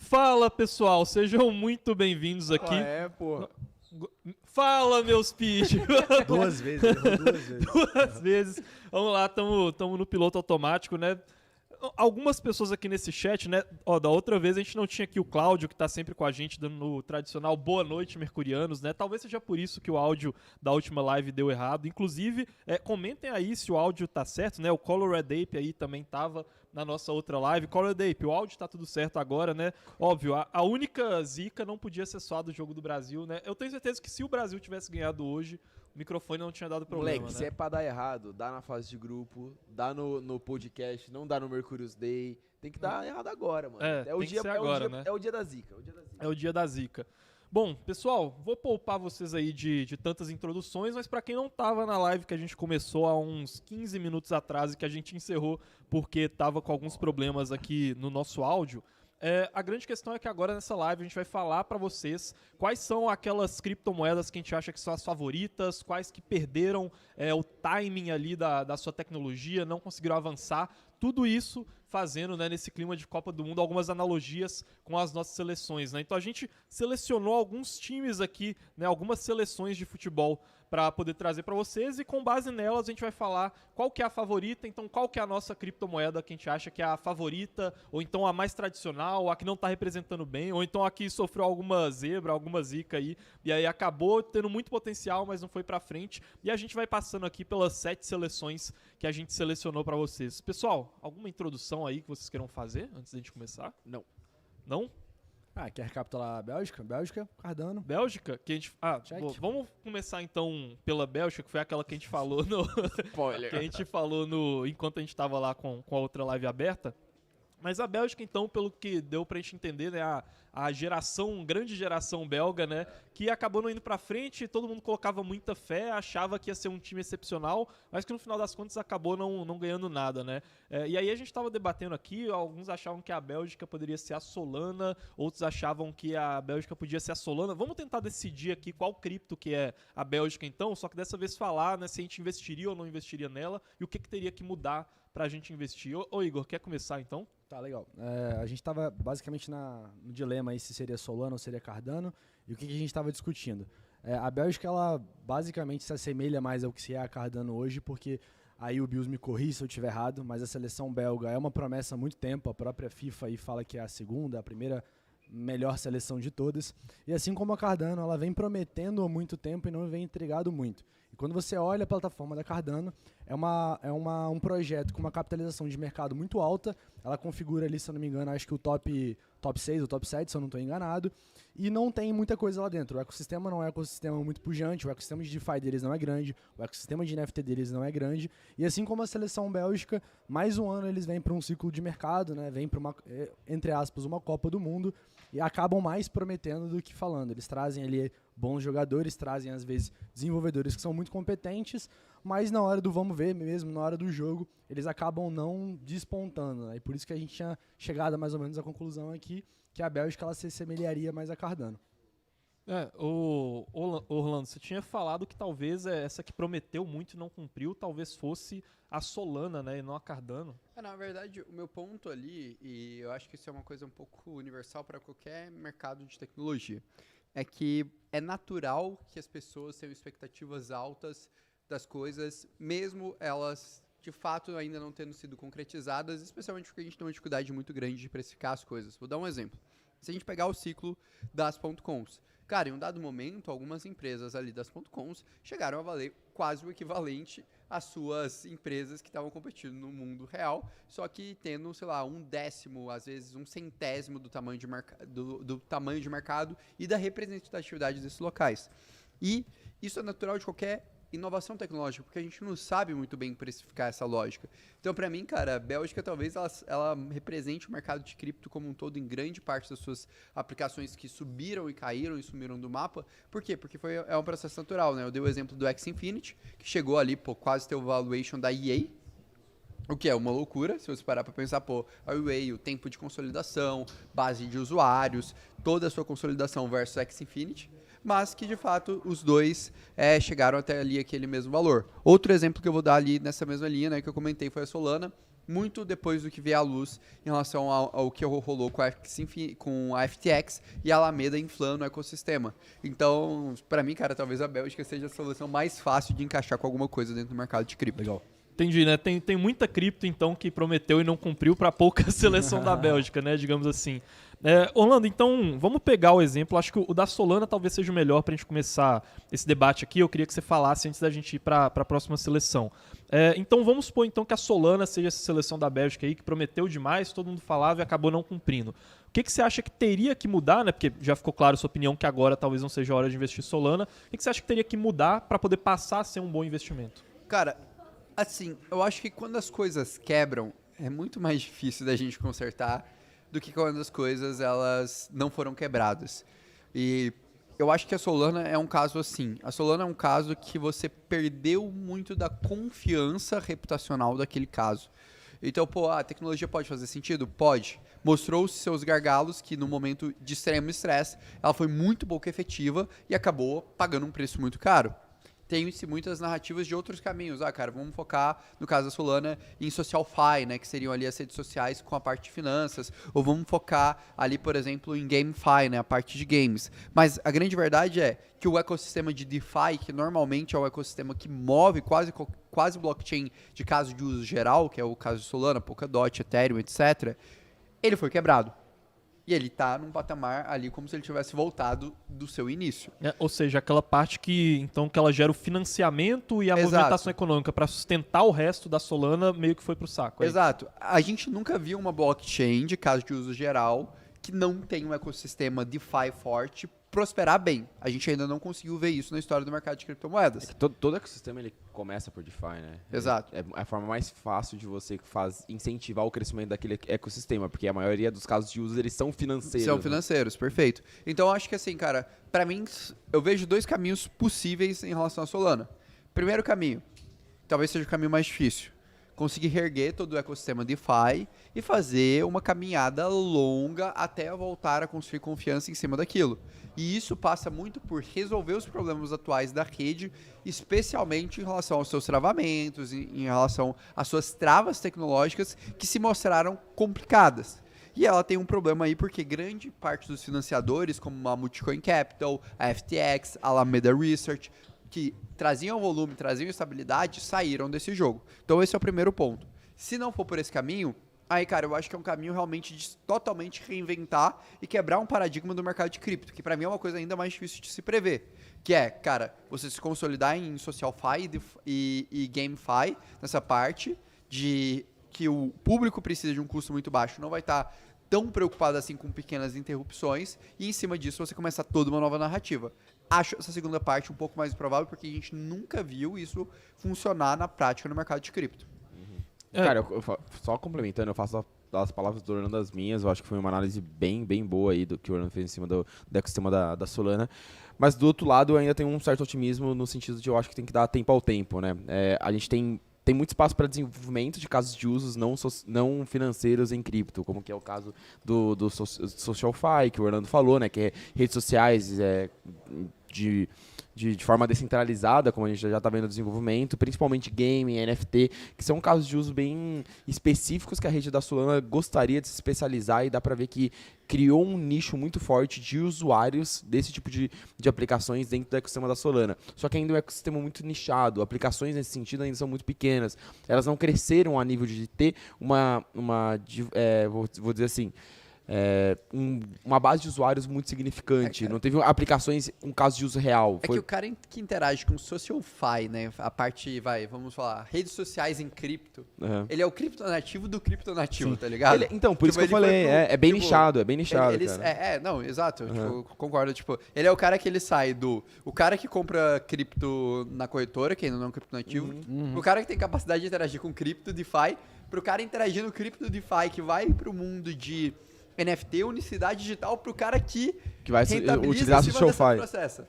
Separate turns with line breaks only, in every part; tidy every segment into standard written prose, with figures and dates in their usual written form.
Fala, pessoal, sejam muito bem-vindos aqui.
Pô.
Fala, meus pichos.
Duas vezes, errou duas vezes.
Duas vezes. Vamos lá, tamo no piloto automático, né? Algumas pessoas aqui nesse chat, né? Da outra vez a gente não tinha aqui o Cláudio, que tá sempre com a gente, dando o tradicional boa noite, mercurianos, né? Talvez seja por isso que o áudio da última live deu errado. Inclusive, comentem aí se o áudio tá certo, né? O Color Red Ape aí também tava na nossa outra live. Color Red Ape, o áudio tá tudo certo agora, né? Óbvio, a única zica não podia ser só do jogo do Brasil, né? Eu tenho certeza que se o Brasil tivesse ganhado hoje, o microfone não tinha dado problema,
Moleque,
né?
se é pra dar errado, dá na fase de grupo, dá no podcast, não dá no Mercurius Day. Tem que dar errado agora, mano.
Tem que ser agora, né?
É o dia da zica.
É o dia da zica. Bom, pessoal, vou poupar vocês aí de tantas introduções, mas pra quem não tava na live que a gente começou há uns 15 minutos atrás e que a gente encerrou porque tava com alguns problemas aqui no nosso áudio, a grande questão é que agora nessa live a gente vai falar pra vocês quais são aquelas criptomoedas que a gente acha que são as favoritas, quais que perderam o timing ali da sua tecnologia, não conseguiram avançar, tudo isso fazendo, né, nesse clima de Copa do Mundo, algumas analogias com as nossas seleções, né? Então a gente selecionou alguns times aqui, né, algumas seleções de futebol para poder trazer para vocês e com base nelas a gente vai falar qual que é a favorita, então qual que é a nossa criptomoeda que a gente acha que é a favorita, ou então a mais tradicional, a que não está representando bem, ou então a que sofreu alguma zebra, alguma zica aí, e aí acabou tendo muito potencial, mas não foi para frente, e a gente vai passando aqui pelas 7 seleções que a gente selecionou para vocês. Pessoal, alguma introdução aí que vocês queiram fazer antes da gente começar?
Não.
Não?
Quer recapitular a Bélgica? Bélgica, Cardano.
Bélgica? Que a gente... vamos começar então pela Bélgica, que foi aquela que a gente falou no...
Spoiler.
que a gente falou enquanto a gente estava lá com a outra live aberta. Mas a Bélgica, então, pelo que deu pra gente entender, né, a grande geração belga, né, que acabou não indo pra frente, todo mundo colocava muita fé, achava que ia ser um time excepcional, mas que no final das contas acabou não ganhando nada, né. E aí a gente tava debatendo aqui, alguns achavam que a Bélgica poderia ser a Solana, outros achavam que a Bélgica podia ser a Solana. Vamos tentar decidir aqui qual cripto que é a Bélgica, então, só que dessa vez falar, né, se a gente investiria ou não investiria nela e o que teria que mudar pra gente investir. Ô Igor, quer começar então?
Tá, legal. A gente tava basicamente no dilema aí se seria Solana ou seria Cardano, e o que a gente tava discutindo. A Bélgica, ela basicamente se assemelha mais ao que é a Cardano hoje, porque aí o Bills me corrige se eu estiver errado, mas a seleção belga é uma promessa há muito tempo, a própria FIFA aí fala que é a segunda, a primeira melhor seleção de todas, e assim como a Cardano, ela vem prometendo há muito tempo e não vem entregado muito. E quando você olha a plataforma da Cardano, é um projeto com uma capitalização de mercado muito alta, ela configura ali, se eu não me engano, acho que o top 6 ou top 7, se eu não estou enganado, e não tem muita coisa lá dentro. O ecossistema não é um ecossistema muito pujante, o ecossistema de DeFi deles não é grande, o ecossistema de NFT deles não é grande, e assim como a seleção bélgica, mais um ano eles vêm para um ciclo de mercado, né, vêm para entre aspas, uma Copa do Mundo, e acabam mais prometendo do que falando. Eles trazem ali bons jogadores, trazem às vezes desenvolvedores que são muito competentes, mas na hora do vamos ver mesmo, na hora do jogo, eles acabam não despontando, né? E por isso que a gente tinha chegado mais ou menos à conclusão aqui que a Bélgica ela se assemelharia mais a Cardano.
Orlando, você tinha falado que talvez essa que prometeu muito e não cumpriu, talvez fosse a Solana, né, e não a Cardano.
Na verdade, o meu ponto ali, e eu acho que isso é uma coisa um pouco universal para qualquer mercado de tecnologia, é que é natural que as pessoas tenham expectativas altas das coisas, mesmo elas de fato ainda não tendo sido concretizadas, especialmente porque a gente tem uma dificuldade muito grande de precificar as coisas. Vou dar um exemplo. Se a gente pegar o ciclo das .coms, cara, em um dado momento, algumas empresas ali das .coms chegaram a valer quase o equivalente às suas empresas que estavam competindo no mundo real, só que tendo, sei lá, 1/10, às vezes 1/100 do tamanho do tamanho de mercado e da representatividade desses locais. E isso é natural de qualquer inovação tecnológica, porque a gente não sabe muito bem precificar essa lógica. Então, para mim, cara, a Bélgica talvez ela represente o mercado de cripto como um todo em grande parte das suas aplicações que subiram e caíram e sumiram do mapa. Por quê? Porque é um processo natural, né? Eu dei o exemplo do Axie Infinity, que chegou ali, quase ter o valuation da EA, o que é uma loucura, se você parar para pensar, a EA, o tempo de consolidação, base de usuários, toda a sua consolidação versus Axie Infinity, mas que de fato os dois chegaram até ali aquele mesmo valor. Outro exemplo que eu vou dar ali nessa mesma linha, né, que eu comentei, foi a Solana, muito depois do que veio à luz em relação ao que rolou com a FTX e a Alameda inflando o ecossistema. Então, para mim, cara, talvez a Bélgica seja a solução mais fácil de encaixar com alguma coisa dentro do mercado de cripto.
Legal.
Entendi, né? Tem muita cripto, então, que prometeu e não cumpriu para pouca seleção da Bélgica, né? Digamos assim. Orlando, então, vamos pegar o exemplo. Acho que o da Solana talvez seja o melhor para a gente começar esse debate aqui. Eu queria que você falasse antes da gente ir para a próxima seleção. Então, vamos supor então que a Solana seja essa seleção da Bélgica aí, que prometeu demais, todo mundo falava e acabou não cumprindo. O que você acha que teria que mudar, né? Porque já ficou claro a sua opinião que agora talvez não seja a hora de investir em Solana. O que você acha que teria que mudar para poder passar a ser um bom investimento?
Cara, assim, eu acho que quando as coisas quebram, é muito mais difícil da gente consertar do que quando as coisas elas não foram quebradas. E eu acho que a Solana é um caso assim. A Solana é um caso que você perdeu muito da confiança reputacional daquele caso. Então, a tecnologia pode fazer sentido? Pode. Mostrou seus gargalos que no momento de extremo estresse, ela foi muito pouco efetiva e acabou pagando um preço muito caro. Tem-se muitas narrativas de outros caminhos. Cara, vamos focar, no caso da Solana, em SocialFi, né, que seriam ali as redes sociais com a parte de finanças. Ou vamos focar ali, por exemplo, em GameFi, né, a parte de games. Mas a grande verdade é que o ecossistema de DeFi, que normalmente é o ecossistema que move quase blockchain de caso de uso geral, que é o caso de Solana, Polkadot, Ethereum, etc., ele foi quebrado. E ele está num patamar ali como se ele tivesse voltado do seu início.
Ou seja, aquela parte que ela gera o financiamento e a movimentação econômica para sustentar o resto da Solana meio que foi para o saco.
Exato. A gente nunca viu uma blockchain de caso de uso geral que não tem um ecossistema DeFi forte prosperar bem. A gente ainda não conseguiu ver isso na história do mercado de criptomoedas.
Todo ecossistema ele começa por DeFi, né?
Exato.
É a forma mais fácil de você incentivar o crescimento daquele ecossistema, porque a maioria dos casos de uso eles são financeiros.
São financeiros, perfeito. Então, eu acho que assim, cara, pra mim, eu vejo dois caminhos possíveis em relação à Solana. Primeiro caminho, talvez seja o caminho mais difícil. Conseguir reerguer todo o ecossistema DeFi e fazer uma caminhada longa até voltar a construir confiança em cima daquilo. E isso passa muito por resolver os problemas atuais da rede, especialmente em relação aos seus travamentos, em relação às suas travas tecnológicas que se mostraram complicadas. E ela tem um problema aí porque grande parte dos financiadores, como a Multicoin Capital, a FTX, a Alameda Research, que traziam volume, traziam estabilidade, saíram desse jogo. Então esse é o primeiro ponto. Se não for por esse caminho, aí, cara, eu acho que é um caminho realmente de totalmente reinventar e quebrar um paradigma do mercado de cripto, que pra mim é uma coisa ainda mais difícil de se prever. Que é, cara, você se consolidar em SocialFi e GameFi, nessa parte de que o público precisa de um custo muito baixo, não vai estar tão preocupado assim com pequenas interrupções, e em cima disso você começa toda uma nova narrativa. Acho essa segunda parte um pouco mais improvável, porque a gente nunca viu isso funcionar na prática no mercado de cripto.
Cara, só complementando, eu faço as palavras do Orlando das minhas, eu acho que foi uma análise bem boa aí do que o Orlando fez em cima do ecossistema da Solana. Mas do outro lado, eu ainda tenho um certo otimismo no sentido de eu acho que tem que dar tempo ao tempo, né? A gente tem muito espaço para desenvolvimento de casos de usos não financeiros em cripto, como que é o caso do SocialFi, que o Orlando falou, né? Que é redes sociais de forma descentralizada, como a gente já está vendo o desenvolvimento, principalmente game, NFT, que são casos de uso bem específicos que a rede da Solana gostaria de se especializar, e dá para ver que criou um nicho muito forte de usuários desse tipo de aplicações dentro do ecossistema da Solana. Só que ainda é um ecossistema muito nichado, aplicações nesse sentido ainda são muito pequenas, elas não cresceram a nível de ter vou dizer assim, uma base de usuários muito significante. Não teve aplicações com caso de uso real.
Que o cara que interage com SocialFi, né? A parte, vamos falar, redes sociais em cripto. Ele é o criptonativo do criptonativo, tá ligado?
Então, por isso que eu falei, é bem nichado, cara.
Não, exato, concordo. Ele é o cara que ele sai o cara que compra cripto na corretora, que ainda não é um criptonativo, o cara que tem capacidade de interagir com cripto, DeFi, pro cara interagir no cripto DeFi, que vai pro mundo de NFT, unicidade digital, pro cara que
vai
rentabiliza
utilizar
em
o
cima dessa
SoFi.
processo.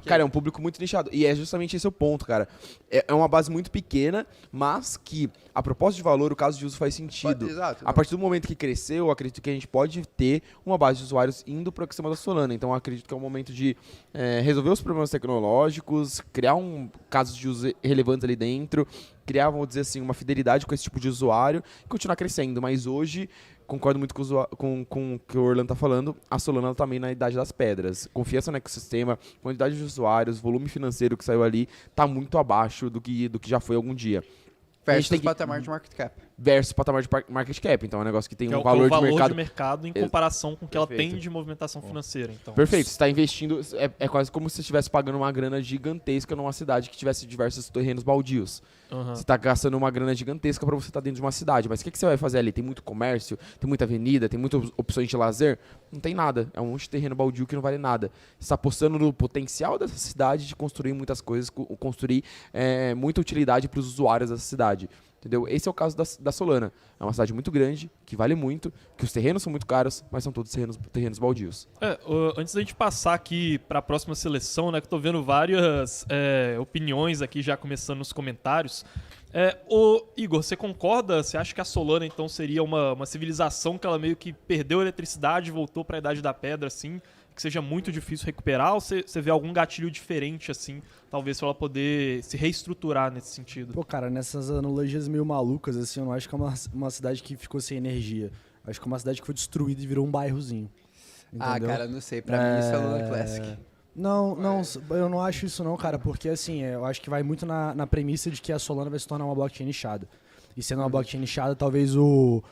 Cara, é um público muito nichado. E é justamente esse o ponto, cara. É uma base muito pequena, mas que a proposta de valor, o caso de uso faz sentido.
Exato.
A partir do momento que cresceu, eu acredito que a gente pode ter uma base de usuários indo para o ecossistema da Solana. Então, eu acredito que é um momento de resolver os problemas tecnológicos, criar casos de uso relevantes ali dentro, criar, vamos dizer assim, uma fidelidade com esse tipo de usuário e continuar crescendo. Mas hoje, concordo muito com o que o Orlando está falando, a Solana também na idade das pedras. Confiança no ecossistema, quantidade de usuários, volume financeiro que saiu ali, está muito abaixo do que já foi algum dia.
Versus patamar de market cap.
Versus patamar de market cap. Então é um negócio que tem
Que
um valor de
mercado em comparação com o que ela
Perfeito.
tem de movimentação financeira. Então,
Perfeito. Você está investindo... É quase como se você estivesse pagando uma grana gigantesca numa cidade que tivesse diversos terrenos baldios. Você está gastando uma grana gigantesca para você estar dentro de uma cidade. Mas o que você vai fazer ali? Tem muito comércio? Tem muita avenida? Tem muitas opções de lazer? Não tem nada. É um monte de terreno baldio que não vale nada. Você está apostando no potencial dessa cidade de construir muitas coisas, construir muita utilidade para os usuários dessa cidade. Entendeu? Esse é o caso da Solana. É uma cidade muito grande, que vale muito, que os terrenos são muito caros, mas são todos terrenos baldios.
Antes da gente passar aqui para a próxima seleção, né, que eu tô vendo várias opiniões aqui já começando nos comentários. Igor, você concorda? Você acha que a Solana então seria uma civilização que ela meio que perdeu a eletricidade e voltou para a Idade da Pedra, assim, que seja muito difícil recuperar, ou você vê algum gatilho diferente, assim, talvez para ela poder se reestruturar nesse sentido?
Pô, cara, nessas analogias meio malucas, assim, eu não acho que é uma cidade que ficou sem energia. Eu acho que é uma cidade que foi destruída e virou um bairrozinho. Entendeu?
Cara, não sei. Pra mim isso é Luna Classic.
Não, eu não acho isso não, cara, porque assim, eu acho que vai muito na premissa de que a Solana vai se tornar uma blockchain nichada. E sendo uma blockchain nichada, talvez o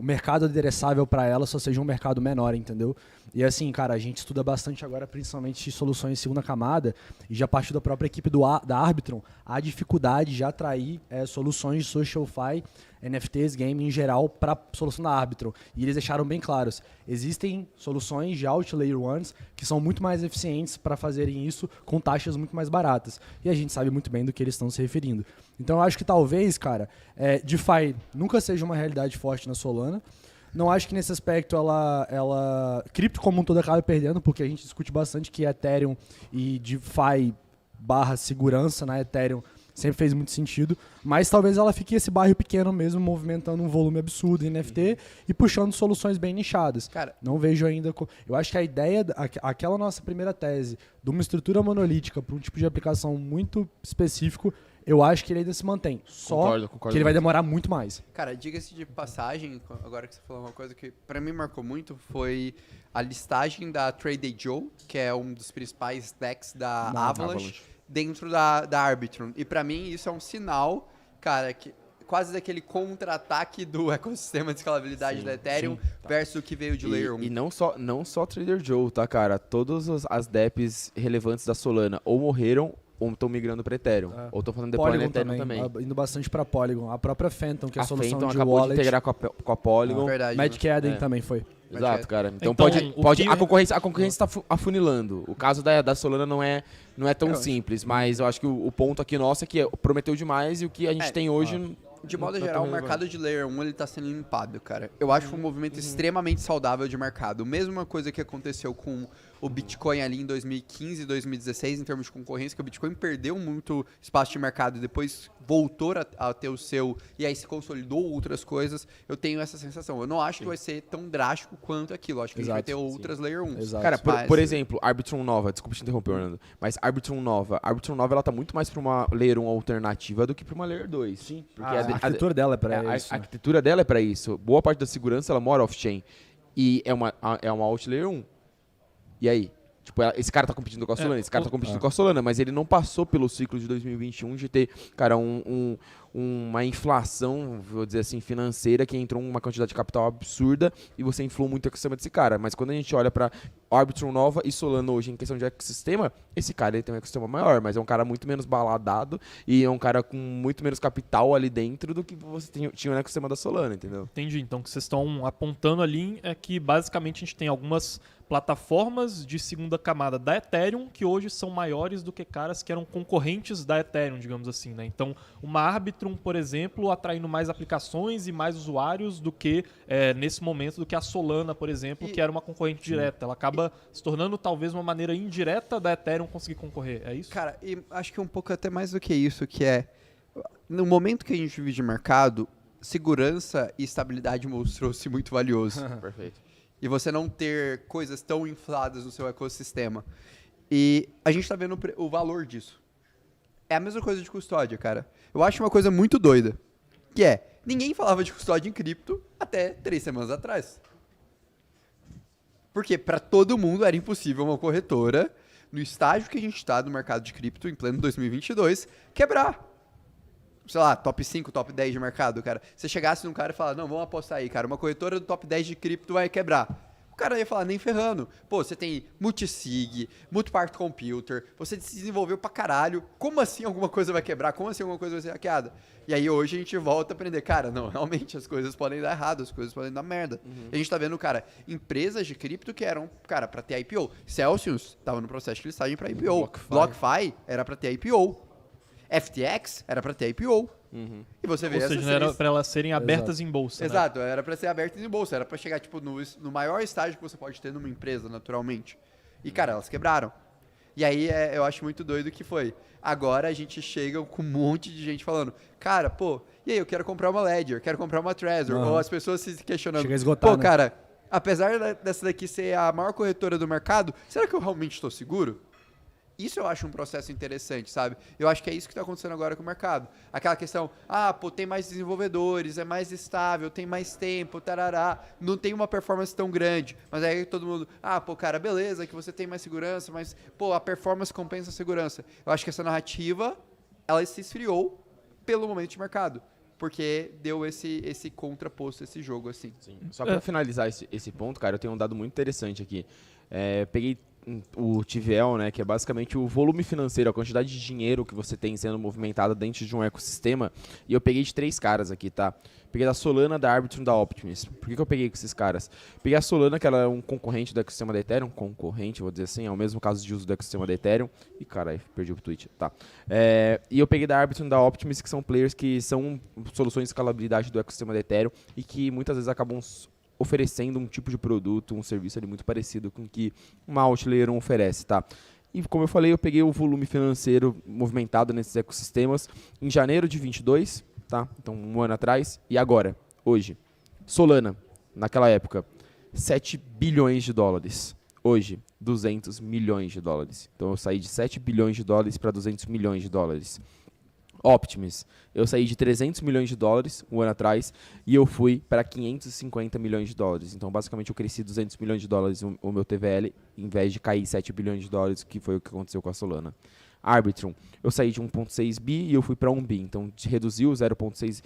mercado endereçável para ela só seja um mercado menor, entendeu? E assim, cara, a gente estuda bastante agora, principalmente soluções em segunda camada, e já partiu da própria equipe da Arbitrum, a dificuldade de atrair soluções de SocialFi, NFTs, game em geral, para a solução da Arbitrum. E eles deixaram bem claros, existem soluções de alt layer ones que são muito mais eficientes para fazerem isso com taxas muito mais baratas. E a gente sabe muito bem do que eles estão se referindo. Então eu acho que talvez, cara, DeFi nunca seja uma realidade forte na Solana. Não acho que nesse aspecto ela cripto como um todo acaba perdendo, porque a gente discute bastante que Ethereum e DeFi / segurança na Ethereum sempre fez muito sentido, mas talvez ela fique esse bairro pequeno mesmo, movimentando um volume absurdo em NFT e puxando soluções bem nichadas.
Cara,
não vejo ainda... Eu acho que a ideia, aquela nossa primeira tese, de uma estrutura monolítica para um tipo de aplicação muito específico, eu acho que ele ainda se mantém. Só
concordo
que ele vai demorar muito mais.
Cara, diga-se de passagem, agora que você falou uma coisa que pra mim marcou muito, foi a listagem da Trade Joe, que é um dos principais decks da Avalanche, dentro da Arbitrum. E pra mim isso é um sinal, cara, que quase daquele contra-ataque do ecossistema de escalabilidade da Ethereum versus o que veio de Layer 1.
E não só Trader Joe, tá, cara? Todas as DEPs relevantes da Solana ou morreram ou estão migrando para Ethereum. Ou estão fazendo deploy na Ethereum também.
Indo bastante para Polygon. A própria Phantom, que é a solução
Phantom
de
acabou
wallet.
de integrar com a Polygon.
Verdade,
Magic Eden também foi.
Exato, cara. Então,
Então,
pode a concorrência está afunilando. O caso da Solana não é tão simples, mas eu acho que o ponto aqui nosso é que prometeu demais e o que a gente tem hoje...
De modo geral, o mercado de Layer 1 ele tá sendo limpado, cara. Eu acho um movimento extremamente saudável de mercado. Mesma coisa que aconteceu com o Bitcoin ali em 2015, 2016, em termos de concorrência, que o Bitcoin perdeu muito espaço de mercado e depois voltou a ter o seu, e aí se consolidou outras coisas. Eu tenho essa sensação. Eu não acho que vai ser tão drástico quanto aquilo. Acho que a gente vai ter outras Layer 1.
Exato.
Cara, por exemplo, Arbitrum Nova, desculpa te interromper, Orlando, mas Arbitrum Nova ela tá muito mais pra uma Layer 1 alternativa do que pra uma Layer 2. Sim. Porque
a arquitetura dela é pra isso.
A arquitetura dela é pra isso. Boa parte da segurança, ela mora off-chain. E é uma alt Layer 1. E aí? Tipo, esse cara tá competindo com a Solana, esse cara tá competindo com a Solana, mas ele não passou pelo ciclo de 2021 de ter, cara, uma inflação, vou dizer assim, financeira, que entrou uma quantidade de capital absurda e você inflou muito o ecossistema desse cara. Mas quando a gente olha pra Arbitrum Nova e Solana hoje em questão de ecossistema, esse cara ele tem um ecossistema maior, mas é um cara muito menos baladado e é um cara com muito menos capital ali dentro do que você tinha no ecossistema da Solana, entendeu?
Entendi. Então, o que vocês estão apontando ali é que, basicamente, a gente tem algumas plataformas de segunda camada da Ethereum que hoje são maiores do que caras que eram concorrentes da Ethereum, digamos assim, né? Então, uma Arbitrum Arbitrum, por exemplo, atraindo mais aplicações e mais usuários do que, nesse momento, do que a Solana, por exemplo, que era uma concorrente direta. Ela acaba se tornando talvez uma maneira indireta da Ethereum conseguir concorrer, é isso?
Cara, e acho que um pouco até mais do que isso, que é, no momento que a gente vive de mercado, segurança e estabilidade mostrou-se muito valioso.
Perfeito.
E você não ter coisas tão infladas no seu ecossistema. E a gente tá vendo o valor disso. É a mesma coisa de custódia, cara. Eu acho uma coisa muito doida. Que é, ninguém falava de custódia em cripto até 3 semanas atrás. Porque para todo mundo era impossível uma corretora, no estágio que a gente está no mercado de cripto, em pleno 2022, quebrar. Sei lá, top 5, top 10 de mercado, cara. Se chegasse num cara e falar, não, vamos apostar aí, cara, uma corretora do top 10 de cripto vai quebrar. O cara ia falar, nem ferrando. Pô, você tem multisig, multipart computer, você se desenvolveu pra caralho. Como assim alguma coisa vai quebrar? Como assim alguma coisa vai ser hackeada? E aí hoje a gente volta a aprender, cara, não, realmente as coisas podem dar errado, as coisas podem dar merda. A gente tá vendo, cara, empresas de cripto que eram, cara, pra ter IPO. Celsius tava no processo de listagem pra IPO. BlockFi era pra ter IPO. FTX era pra ter IPO. E você vê
Ou seja, não era para elas serem abertas em bolsa.
Exato, era pra ser abertas em bolsa, era pra chegar tipo no maior estágio que você pode ter numa empresa, naturalmente. E cara, elas quebraram. E aí eu acho muito doido que foi. Agora a gente chega com um monte de gente falando, cara, pô, e aí eu quero comprar uma Ledger, quero comprar uma Trezor, ou as pessoas se questionando,
Chega a esgotar,
pô,
né?
cara, apesar dessa daqui ser a maior corretora do mercado, será que eu realmente estou seguro? Isso eu acho um processo interessante, sabe? Eu acho que é isso que está acontecendo agora com o mercado. Aquela questão, pô, tem mais desenvolvedores, é mais estável, tem mais tempo, tarará, não tem uma performance tão grande. Mas aí todo mundo, pô, cara, beleza, que você tem mais segurança, mas, pô, a performance compensa a segurança. Eu acho que essa narrativa, ela se esfriou pelo momento de mercado. Porque deu esse contraposto, esse jogo, assim.
Sim. Só para finalizar esse ponto, cara, eu tenho um dado muito interessante aqui. Peguei o TVL, né, que é basicamente o volume financeiro, a quantidade de dinheiro que você tem sendo movimentada dentro de um ecossistema, e eu peguei de 3 caras aqui, tá? Peguei da Solana, da Arbitrum e da Optimus. Por que eu peguei com esses caras? Peguei a Solana, que ela é um concorrente do ecossistema da Ethereum, vou dizer assim, é o mesmo caso de uso do ecossistema da Ethereum, e caralho, perdi o tweet, tá? E eu peguei da Arbitrum e da Optimus, que são players que são soluções de escalabilidade do ecossistema da Ethereum, e que muitas vezes acabam oferecendo um tipo de produto, um serviço ali muito parecido com o que uma Outlayer oferece, tá? E como eu falei, eu peguei o volume financeiro movimentado nesses ecossistemas em janeiro de 22, tá? Então, um ano atrás. E agora, hoje, Solana, naquela época, 7 bilhões de dólares. Hoje, 200 milhões de dólares. Então, eu saí de 7 bilhões de dólares para 200 milhões de dólares. Optimus, eu saí de 300 milhões de dólares um ano atrás e eu fui para 550 milhões de dólares. Então, basicamente, eu cresci 200 milhões de dólares o meu TVL, em vez de cair 7 bilhões de dólares, que foi o que aconteceu com a Solana. Arbitrum, eu saí de 1.6 bi e eu fui para 1 bi. Então, reduziu 0.6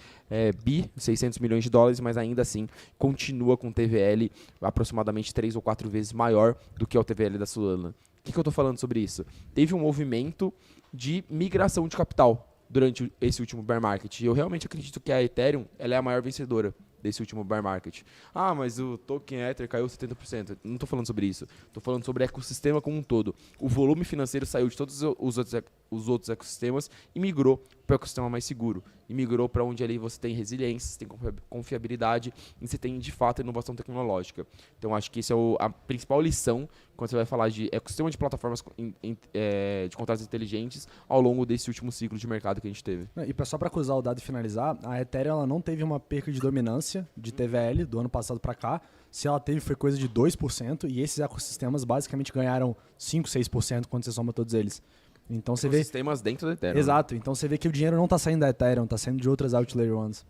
bi, 600 milhões de dólares, mas ainda assim continua com TVL aproximadamente 3 ou 4 vezes maior do que é o TVL da Solana. O que eu estou falando sobre isso? Teve um movimento de migração de capital durante esse último bear market. E eu realmente acredito que a Ethereum ela é a maior vencedora desse último bear market. Mas o token Ether caiu 70%. Não estou falando sobre isso. Estou falando sobre o ecossistema como um todo. O volume financeiro saiu de todos os outros ecossistemas e migrou para o ecossistema mais seguro. E migrou para onde ali você tem resiliência, você tem confiabilidade e você tem, de fato, inovação tecnológica. Então, acho que isso é a principal lição quando você vai falar de ecossistema de plataformas de contratos inteligentes ao longo desse último ciclo de mercado que a gente teve.
E só para cruzar o dado e finalizar, a Ethereum ela não teve uma perca de dominância de TVL do ano passado para cá. Se ela teve, foi coisa de 2%, e esses ecossistemas basicamente ganharam 5, 6% quando você soma todos eles. Então você vê...
Sistemas dentro da Ethereum.
Exato, então você vê que o dinheiro não está saindo da Ethereum, está saindo de outras Outlayer Ones.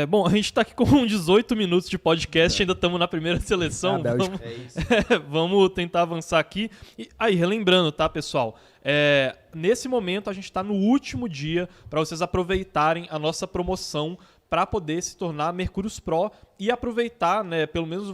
Bom, a gente tá aqui com 18 minutos de podcast, ainda estamos na primeira seleção. Vamos tentar avançar aqui. E aí, relembrando, tá, pessoal? Nesse momento, a gente está no último dia para vocês aproveitarem a nossa promoção para poder se tornar Mercúrios Pro e aproveitar, né, pelo mesmo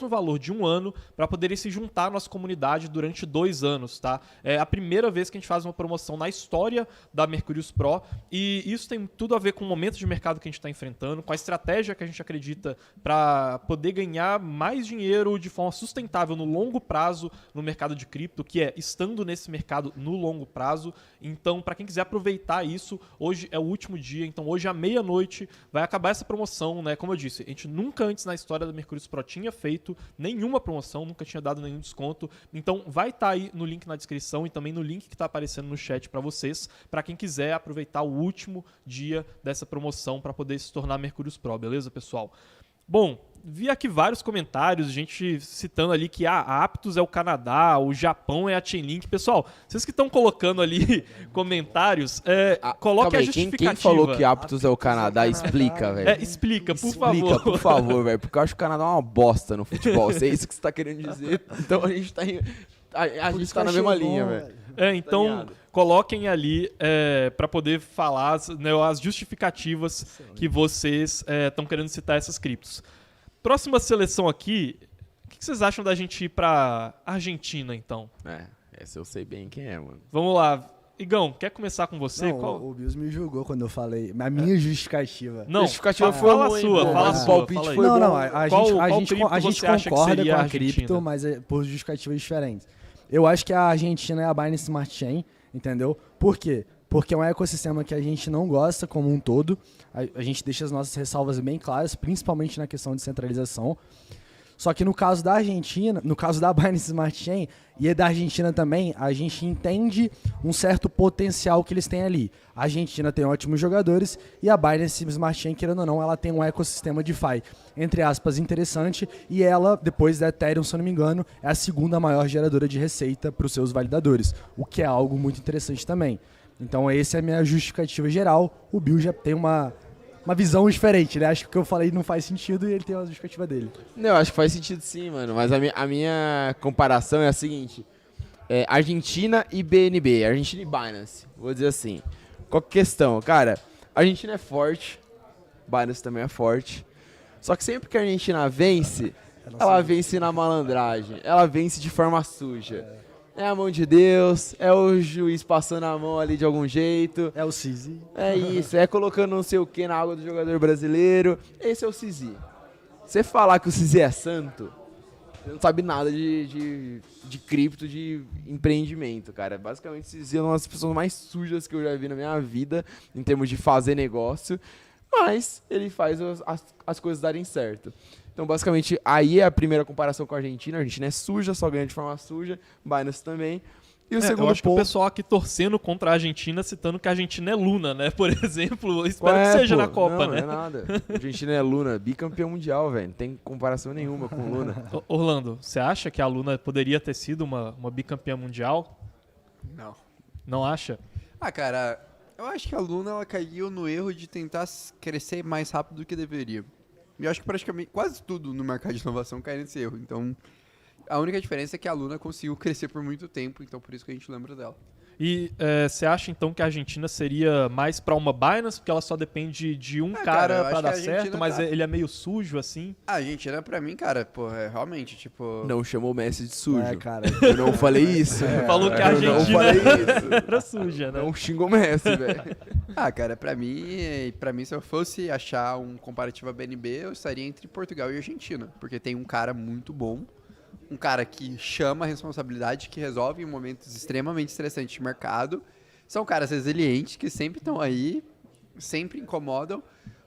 valor de 1 ano para poderem se juntar à nossa comunidade durante 2 anos, tá? É a primeira vez que a gente faz uma promoção na história da Mercurius Pro e isso tem tudo a ver com o momento de mercado que a gente está enfrentando, com a estratégia que a gente acredita para poder ganhar mais dinheiro de forma sustentável no longo prazo no mercado de cripto, que é estando nesse mercado no longo prazo. Então, para quem quiser aproveitar isso, hoje é o último dia, então hoje à meia-noite vai acabar essa promoção, né? Como eu disse, a gente nunca antes na história da Mercurius Pro tinha feito nenhuma promoção, nunca tinha dado nenhum desconto. Então vai estar aí no link na descrição e também no link que está aparecendo no chat para vocês, para quem quiser aproveitar o último dia dessa promoção para poder se tornar Mercurius Pro, beleza, pessoal? Bom, vi aqui vários comentários, gente citando ali que a Aptos é o Canadá, o Japão é a Chainlink. Pessoal, vocês que estão colocando ali comentários, coloque a justificativa.
Quem falou que Aptos é o Canadá, explica, velho.
Explica, por favor.
Explica, por favor, velho, porque eu acho que o Canadá é uma bosta no futebol, se é isso que você tá querendo dizer. Então a gente tá, a gente tá na mesma linha, velho.
Então, coloquem ali para poder falar, né, as justificativas que vocês estão querendo citar essas criptos. Próxima seleção aqui, o que vocês acham da gente ir pra Argentina, então?
Essa eu sei bem quem é, mano.
Vamos lá. Igão, quer começar com você?
Não, o Bills me julgou quando eu falei. A minha justificativa.
Não,
justificativa
foi fala a sua, fala a sua.
palpite
Fala aí.
foi bom.
Não, a gente
você acha que
concorda
seria
com
a
a
Argentina?
cripto, mas é por justificativas diferentes. Eu acho que a Argentina é a Binance Smart Chain, entendeu? Por quê? Porque é um ecossistema que a gente não gosta como um todo. A gente deixa as nossas ressalvas bem claras, principalmente na questão de centralização. Só que no caso da Argentina, no caso da Binance Smart Chain e da Argentina também, a gente entende um certo potencial que eles têm ali. A Argentina tem ótimos jogadores e a Binance Smart Chain, querendo ou não, ela tem um ecossistema DeFi, entre aspas, interessante, e ela, depois da Ethereum, se eu não me engano, é a segunda maior geradora de receita para os seus validadores, o que é algo muito interessante também. Então essa é a minha justificativa geral. O Bill já tem uma visão diferente, né? Acho que o que eu falei não faz sentido e ele tem uma justificativa dele.
Não, eu acho que faz sentido sim, mano. Mas a minha comparação é a seguinte. Argentina e BNB, Argentina e Binance. Vou dizer assim. Qual que é a questão? Cara, a Argentina é forte, Binance também é forte. Só que sempre que a Argentina vence, ela vence na malandragem. Ela vence de forma suja. É a mão de Deus, é o juiz passando a mão ali de algum jeito.
É o CZ.
É isso, é colocando não sei o que na água do jogador brasileiro. Esse é o CZ. Você falar que o CZ é santo, você não sabe nada de cripto, de empreendimento, cara. Basicamente, o CZ é uma das pessoas mais sujas que eu já vi na minha vida, em termos de fazer negócio. Mas ele faz as coisas darem certo. Então, basicamente, aí é a primeira comparação com a Argentina. A Argentina é suja, só ganha de forma suja. Binance também. E o segundo
eu acho
ponto...
que o pessoal aqui torcendo contra a Argentina, citando que a Argentina é Luna, né? Por exemplo, espero que seja na Copa,
não,
né?
Não é nada. A Argentina é Luna, bicampeão mundial, velho. Não tem comparação nenhuma com Luna.
Orlando, você acha que a Luna poderia ter sido uma bicampeã mundial?
Não.
Não acha?
Cara, eu acho que a Luna ela caiu no erro de tentar crescer mais rápido do que deveria. E eu acho que praticamente quase tudo no mercado de inovação cai nesse erro. Então, a única diferença é que a Luna conseguiu crescer por muito tempo, então por isso que a gente lembra dela.
E você acha então que a Argentina seria mais pra uma Binance, porque ela só depende de um cara pra dar certo, mas ele é meio sujo assim?
A Argentina, pra mim, cara, realmente, tipo...
Não chamou o Messi de sujo.
Cara.
Eu não falei isso.
Falou que a
Eu não
Argentina
falei isso.
era suja, né?
Não xingou o Messi, velho.
Cara, pra mim, se eu fosse achar um comparativo a BNB, eu estaria entre Portugal e Argentina, porque tem um cara muito bom, um cara que chama a responsabilidade, que resolve em momentos extremamente estressantes de mercado. São caras resilientes, que sempre estão aí, sempre incomodam,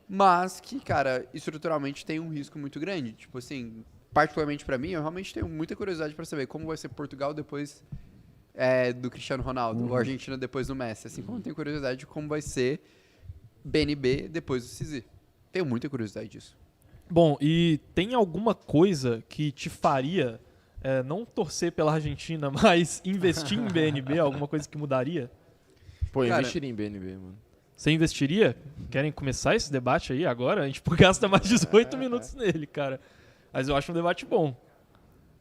mas que, cara, estruturalmente tem um risco muito grande. Tipo assim, particularmente pra mim, eu realmente tenho muita curiosidade pra saber como vai ser Portugal depois do Cristiano Ronaldo, ou Argentina depois do Messi. Assim como eu tenho curiosidade de como vai ser BNB depois do CZ. Tenho muita curiosidade disso.
Bom, e tem alguma coisa que te faria não torcer pela Argentina, mas investir em BNB? Alguma coisa que mudaria?
Pô, eu
Cara,
investiria em BNB, mano.
Você investiria? Querem começar esse debate aí agora? A gente gasta mais 18 minutos nele, cara. Mas eu acho um debate bom.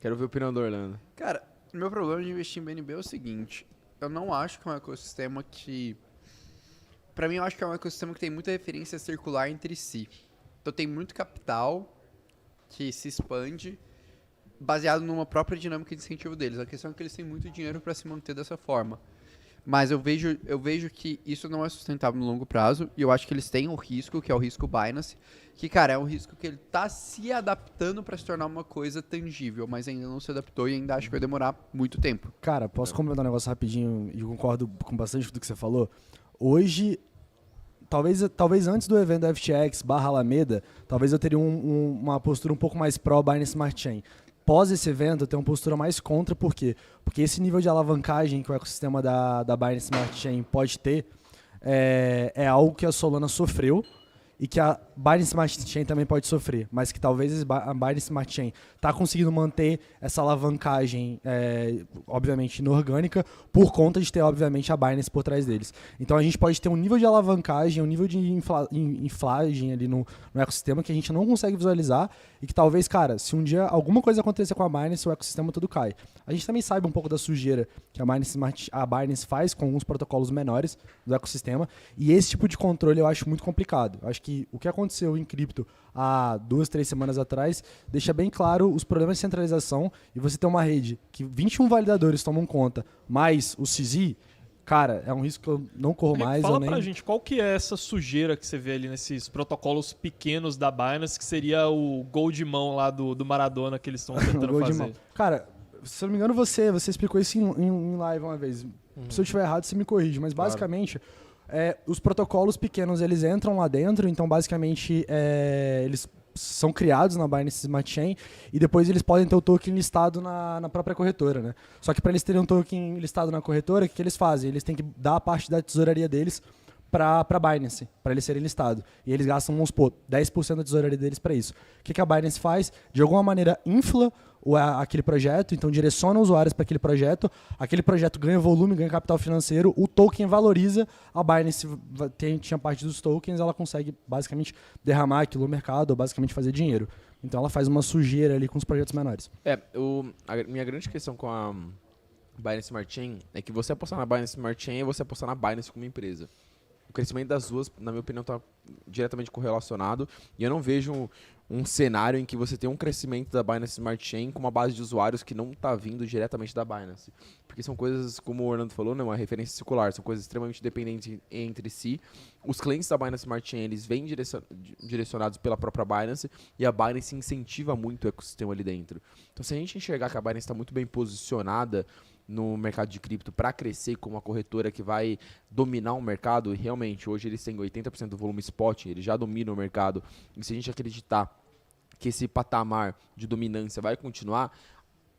Quero ver a opinião do Orlando.
Cara, o meu problema de investir em BNB é o seguinte. Eu não acho que é um ecossistema que... Pra mim, eu acho que é um ecossistema que tem muita referência circular entre si. Então tem muito capital que se expande baseado numa própria dinâmica de incentivo deles. A questão é que eles têm muito dinheiro para se manter dessa forma. Mas eu vejo que isso não é sustentável no longo prazo, e eu acho que eles têm um risco, que é o risco Binance, que, cara, é um risco que ele tá se adaptando para se tornar uma coisa tangível, mas ainda não se adaptou e ainda acho que vai demorar muito tempo.
Cara, posso complementar um negócio rapidinho e eu concordo com bastante do que você falou? Hoje, talvez antes do evento da FTX/Alameda, talvez eu teria uma postura um pouco mais pró Binance Smart Chain. Pós esse evento, eu tenho uma postura mais contra, por quê? Porque esse nível de alavancagem que o ecossistema da Binance Smart Chain pode ter é algo que a Solana sofreu e que a Binance Smart Chain também pode sofrer, mas que talvez a Binance Smart Chain está conseguindo manter essa alavancagem, obviamente, inorgânica, por conta de ter, obviamente, a Binance por trás deles. Então a gente pode ter um nível de alavancagem, um nível de inflagem ali no ecossistema que a gente não consegue visualizar e que talvez, cara, se um dia alguma coisa acontecer com a Binance, o ecossistema todo cai. A gente também sabe um pouco da sujeira que a Binance faz com alguns protocolos menores do ecossistema, e esse tipo de controle eu acho muito complicado. Eu acho que o que aconteceu em cripto há 2, 3 semanas atrás deixa bem claro os problemas de centralização, e você ter uma rede que 21 validadores tomam conta, mais o CZ, cara, é um risco que eu não corro mais.
Fala pra gente, qual que é essa sujeira que você vê ali nesses protocolos pequenos da Binance, que seria o gol de mão lá do Maradona que eles estão tentando fazer?
Cara, se eu não me engano, você explicou isso em live uma vez. Se eu estiver errado, você me corrige, mas basicamente... os protocolos pequenos, eles entram lá dentro, então basicamente eles são criados na Binance Smart Chain e depois eles podem ter o token listado na própria corretora, né? Só que para eles terem um token listado na corretora, o que eles fazem? Eles têm que dar a parte da tesouraria deles para Binance, para eles serem listados. E eles gastam, vamos supor, 10% da tesouraria deles para isso. O que a Binance faz? De alguma maneira infla aquele projeto, então direciona usuários para aquele projeto ganha volume, ganha capital financeiro, o token valoriza, a Binance tinha parte dos tokens, ela consegue basicamente derramar aquilo no mercado, ou basicamente fazer dinheiro. Então ela faz uma sujeira ali com os projetos menores.
A minha grande questão com a Binance Smart Chain é que você apostar na Binance Smart Chain é você apostar na Binance como empresa. O crescimento das duas, na minha opinião, está diretamente correlacionado, e eu não vejo um cenário em que você tem um crescimento da Binance Smart Chain com uma base de usuários que não está vindo diretamente da Binance. Porque são coisas, como o Orlando falou, né, uma referência circular, são coisas extremamente dependentes entre si. Os clientes da Binance Smart Chain, eles vêm direcionados pela própria Binance, e a Binance incentiva muito o ecossistema ali dentro. Então, se a gente enxergar que a Binance está muito bem posicionada no mercado de cripto para crescer como uma corretora que vai dominar o mercado, e realmente hoje eles têm 80% do volume spot, eles já dominam o mercado, e se a gente acreditar que esse patamar de dominância vai continuar,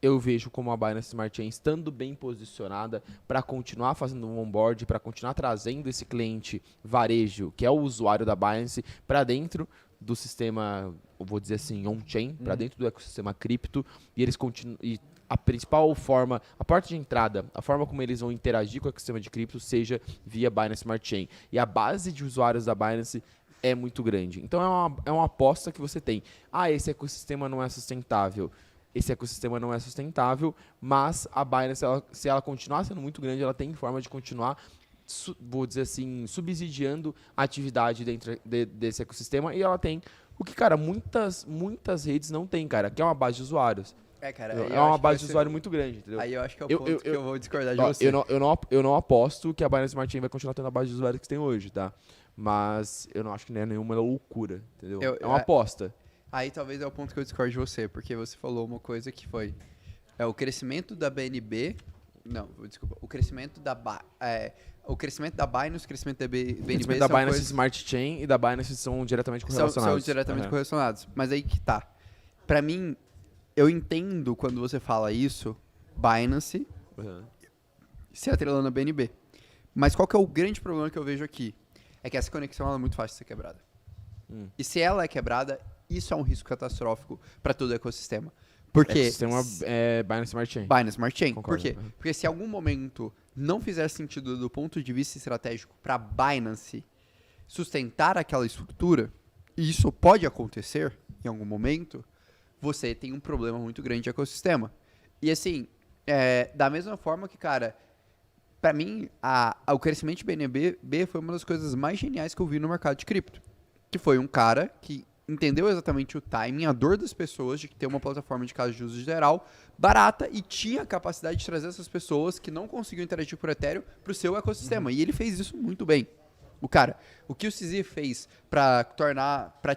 eu vejo como a Binance Smart Chain estando bem posicionada para continuar fazendo um onboard, para continuar trazendo esse cliente varejo, que é o usuário da Binance, para dentro do sistema, eu vou dizer assim, on-chain, para dentro do ecossistema cripto, e eles continuam... A principal forma, a porta de entrada, a forma como eles vão interagir com o ecossistema de cripto seja via Binance Smart Chain. E a base de usuários da Binance é muito grande. Então é uma aposta que você tem. Esse ecossistema não é sustentável. Esse ecossistema não é sustentável, mas a Binance, se ela continuar sendo muito grande, ela tem forma de continuar, vou dizer assim, subsidiando a atividade dentro desse ecossistema. E ela tem o que, cara, muitas redes não tem, cara, que é uma base de usuários.
Cara,
é uma base de usuário muito grande, entendeu?
Aí eu acho que é o ponto que eu vou discordar de você.
Eu não aposto que a Binance Smart Chain vai continuar tendo a base de usuários que tem hoje, tá? Mas eu não acho que não é nenhuma loucura, entendeu? É uma aposta.
Aí talvez é o ponto que eu discordo de você, porque você falou uma coisa que foi o crescimento da BNB... Não, desculpa. O crescimento da Binance, o crescimento da BNB... O crescimento
da Binance Smart Chain e da Binance são diretamente correlacionados.
São diretamente correlacionados. Mas aí que tá. Pra mim... Eu entendo quando você fala isso, Binance, se atrelando a BNB. Mas qual que é o grande problema que eu vejo aqui? É que essa conexão ela é muito fácil de ser quebrada. E se ela é quebrada, isso é um risco catastrófico para todo o ecossistema. Porque...
Ecossistema é Binance Smart Chain.
Binance Smart Chain.
Concordo.
Por quê? Porque se em algum momento não fizer sentido do ponto de vista estratégico para Binance sustentar aquela estrutura, e isso pode acontecer em algum momento... você tem um problema muito grande de ecossistema. E assim, da mesma forma que, cara, pra mim, o crescimento de BNB foi uma das coisas mais geniais que eu vi no mercado de cripto. Que foi um cara que entendeu exatamente o timing, a dor das pessoas de ter uma plataforma de caso de uso geral barata e tinha a capacidade de trazer essas pessoas que não conseguiam interagir por Ethereum para o seu ecossistema. E ele fez isso muito bem. O que o CZ fez para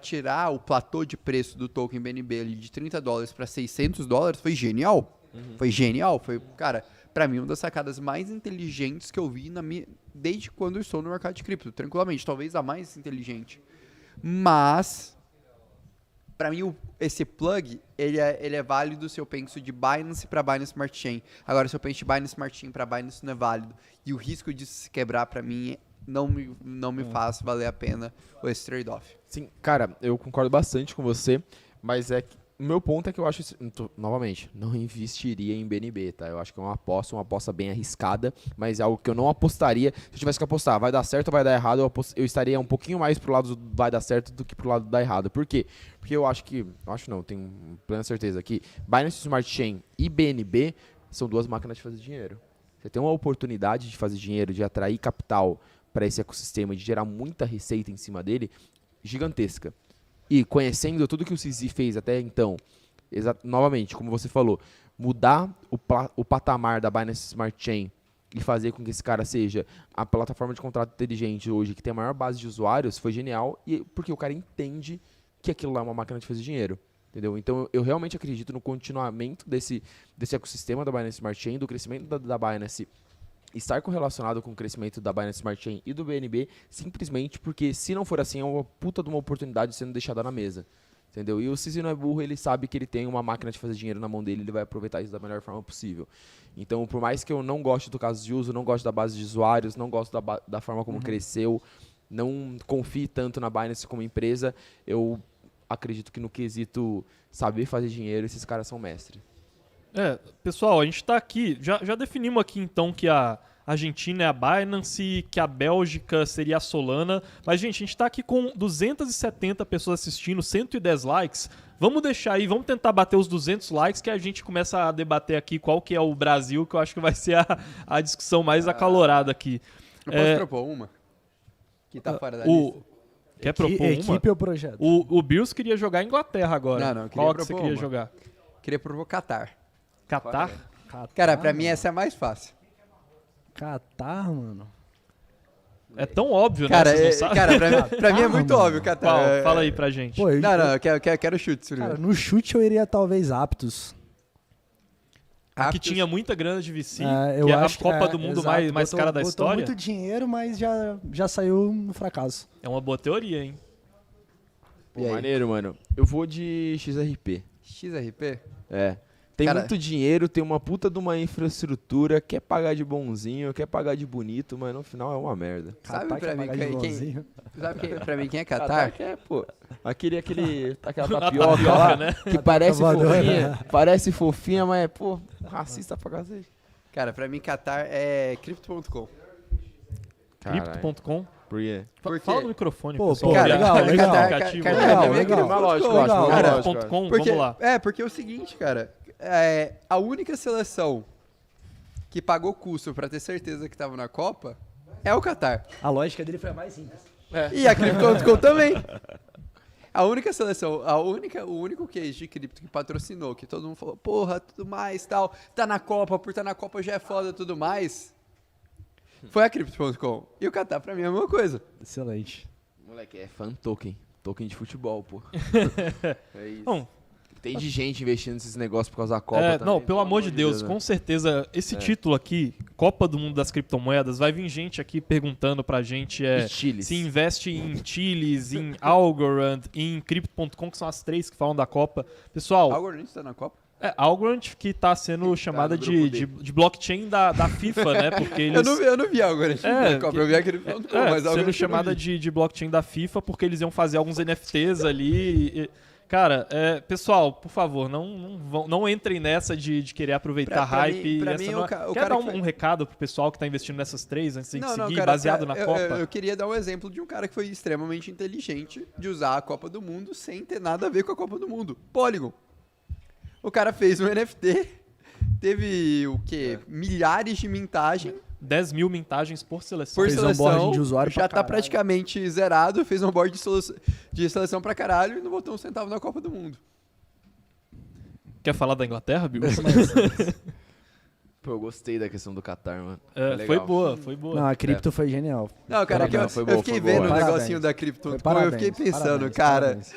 tirar o platô de preço do token BNB ali de $30 para $600 foi genial. Foi genial. Foi, cara, para mim, uma das sacadas mais inteligentes que eu vi desde quando eu estou no mercado de cripto. Tranquilamente, talvez a mais inteligente. Mas, para mim, esse plug, ele é válido se eu penso de Binance para Binance Smart Chain. Agora, se eu penso de Binance Smart Chain para Binance, não é válido. E o risco disso se quebrar, para mim, não me faz valer a pena esse trade-off.
Sim, cara, eu concordo bastante com você, mas o meu ponto é que eu acho, novamente, não investiria em BNB, tá? Eu acho que é uma aposta bem arriscada, mas é algo que eu não apostaria. Se eu tivesse que apostar, vai dar certo ou vai dar errado, eu estaria um pouquinho mais pro lado do vai dar certo do que pro lado do dar errado. Por quê? Porque tenho plena certeza que Binance Smart Chain e BNB são duas máquinas de fazer dinheiro. Você tem uma oportunidade de fazer dinheiro, de atrair capital para esse ecossistema, de gerar muita receita em cima dele, gigantesca. E conhecendo tudo que o CZ fez até então, novamente, como você falou, mudar o patamar da Binance Smart Chain e fazer com que esse cara seja a plataforma de contrato inteligente hoje que tem a maior base de usuários foi genial, porque o cara entende que aquilo lá é uma máquina de fazer dinheiro. Entendeu? Então eu realmente acredito no continuamento desse ecossistema da Binance Smart Chain, do crescimento da Binance estar correlacionado com o crescimento da Binance Smart Chain e do BNB, simplesmente porque, se não for assim, é uma puta de uma oportunidade sendo deixada na mesa. Entendeu? E o CZ não é burro, ele sabe que ele tem uma máquina de fazer dinheiro na mão dele, ele vai aproveitar isso da melhor forma possível. Então, por mais que eu não goste do caso de uso, não gosto da base de usuários, não gosto da forma como cresceu, não confie tanto na Binance como empresa, eu acredito que no quesito saber fazer dinheiro, esses caras são mestres.
Pessoal, a gente está aqui, já definimos aqui então que a Argentina é a Binance, que a Bélgica seria a Solana, mas gente, a gente está aqui com 270 pessoas assistindo, 110 likes, vamos deixar aí, vamos tentar bater os 200 likes que a gente começa a debater aqui qual que é o Brasil, que eu acho que vai ser a discussão mais acalorada aqui.
Eu posso propor uma? Que tá fora da lista?
Quer propor uma?
Equipe ou projeto?
O Bills queria jogar a Inglaterra agora.
Não,
qual que você queria jogar?
Queria propor Qatar.
Qatar?
Cara, pra mim essa é a mais fácil.
Qatar, mano.
É tão óbvio,
cara,
né? Vocês não sabem?
Cara, pra mim é muito óbvio, Qatar.
Fala aí pra gente.
Pô,
eu quero chutes primeiro.
Cara, no chute eu iria talvez Aptos.
Que tinha muita grana de VC,
eu
que é a
acho
Copa do Mundo
exato,
mais cara da
botou
história.
muito dinheiro, mas já saiu no fracasso.
É uma boa teoria, hein?
Pô, maneiro, mano. Eu vou de XRP.
XRP?
Tem muito dinheiro, tem uma puta de uma infraestrutura, quer pagar de bonzinho, quer pagar de bonito, mas no final é uma merda.
Sabe pra mim pra mim quem é Qatar?
Qatar quer, pô. Aquela tapioca lá,
né?
que parece fofinha, parece fofinha, mas é, pô, racista pra cacete.
Cara, pra mim Qatar é Crypto.com.
Crypto.com?
Por quê?
Fala no microfone,
pô,
pessoal.
cara, legal.
Crypto.com, vamos lá.
Porque é o seguinte, cara, a única seleção que pagou custo pra ter certeza que tava na Copa é o Qatar.
A lógica dele foi a mais simples.
E a Crypto.com também. A única seleção, o único case de cripto que patrocinou, que todo mundo falou, porra, tudo mais, tal, tá na Copa, por estar na Copa já é foda, tudo mais, foi a Crypto.com. E o Qatar, pra mim, é a mesma coisa.
Excelente.
Moleque, é fan token de futebol, pô. É isso.
Bom,
tem de gente investindo nesses negócios por causa da Copa também.
Não, pelo amor de Deus, com certeza, esse título aqui, Copa do Mundo das Criptomoedas, vai vir gente aqui perguntando pra gente se investe em Chiles, em Algorand, em Crypto.com, que são as três que falam da Copa. Pessoal...
Algorand está na Copa?
Algorand, que está sendo chamada de blockchain da FIFA, né? Porque eles...
eu não vi Algorand na Copa, eu vi a Crypto.com, mas Algorand
sendo chamada de blockchain da FIFA, porque eles iam fazer alguns NFTs ali... Cara, pessoal, por favor, não entrem nessa de querer aproveitar hype. Quer dar um recado pro pessoal que tá investindo nessas três antes de seguir, cara, baseado na Copa?
Eu queria dar um exemplo de um cara que foi extremamente inteligente de usar a Copa do Mundo sem ter nada a ver com a Copa do Mundo. Polygon. O cara fez um NFT, teve milhares de mintagem,
10 mil mintagens por seleção.
Por
Fez
seleção,
onboarding de usuário
já
pra
tá
caralho.
praticamente zerado, fez um onboard de seleção pra caralho e não botou um centavo na Copa do Mundo.
Quer falar da Inglaterra, Bill?
Pô, eu gostei da questão do Qatar, mano.
Foi boa, foi boa.
Não, a cripto foi genial.
Não, cara,
Parabéns.
Foi
eu
boa,
fiquei
foi boa.
vendo o
Parabéns.
negocinho da cripto,
Foi
eu fiquei pensando,
parabéns,
cara,
parabéns.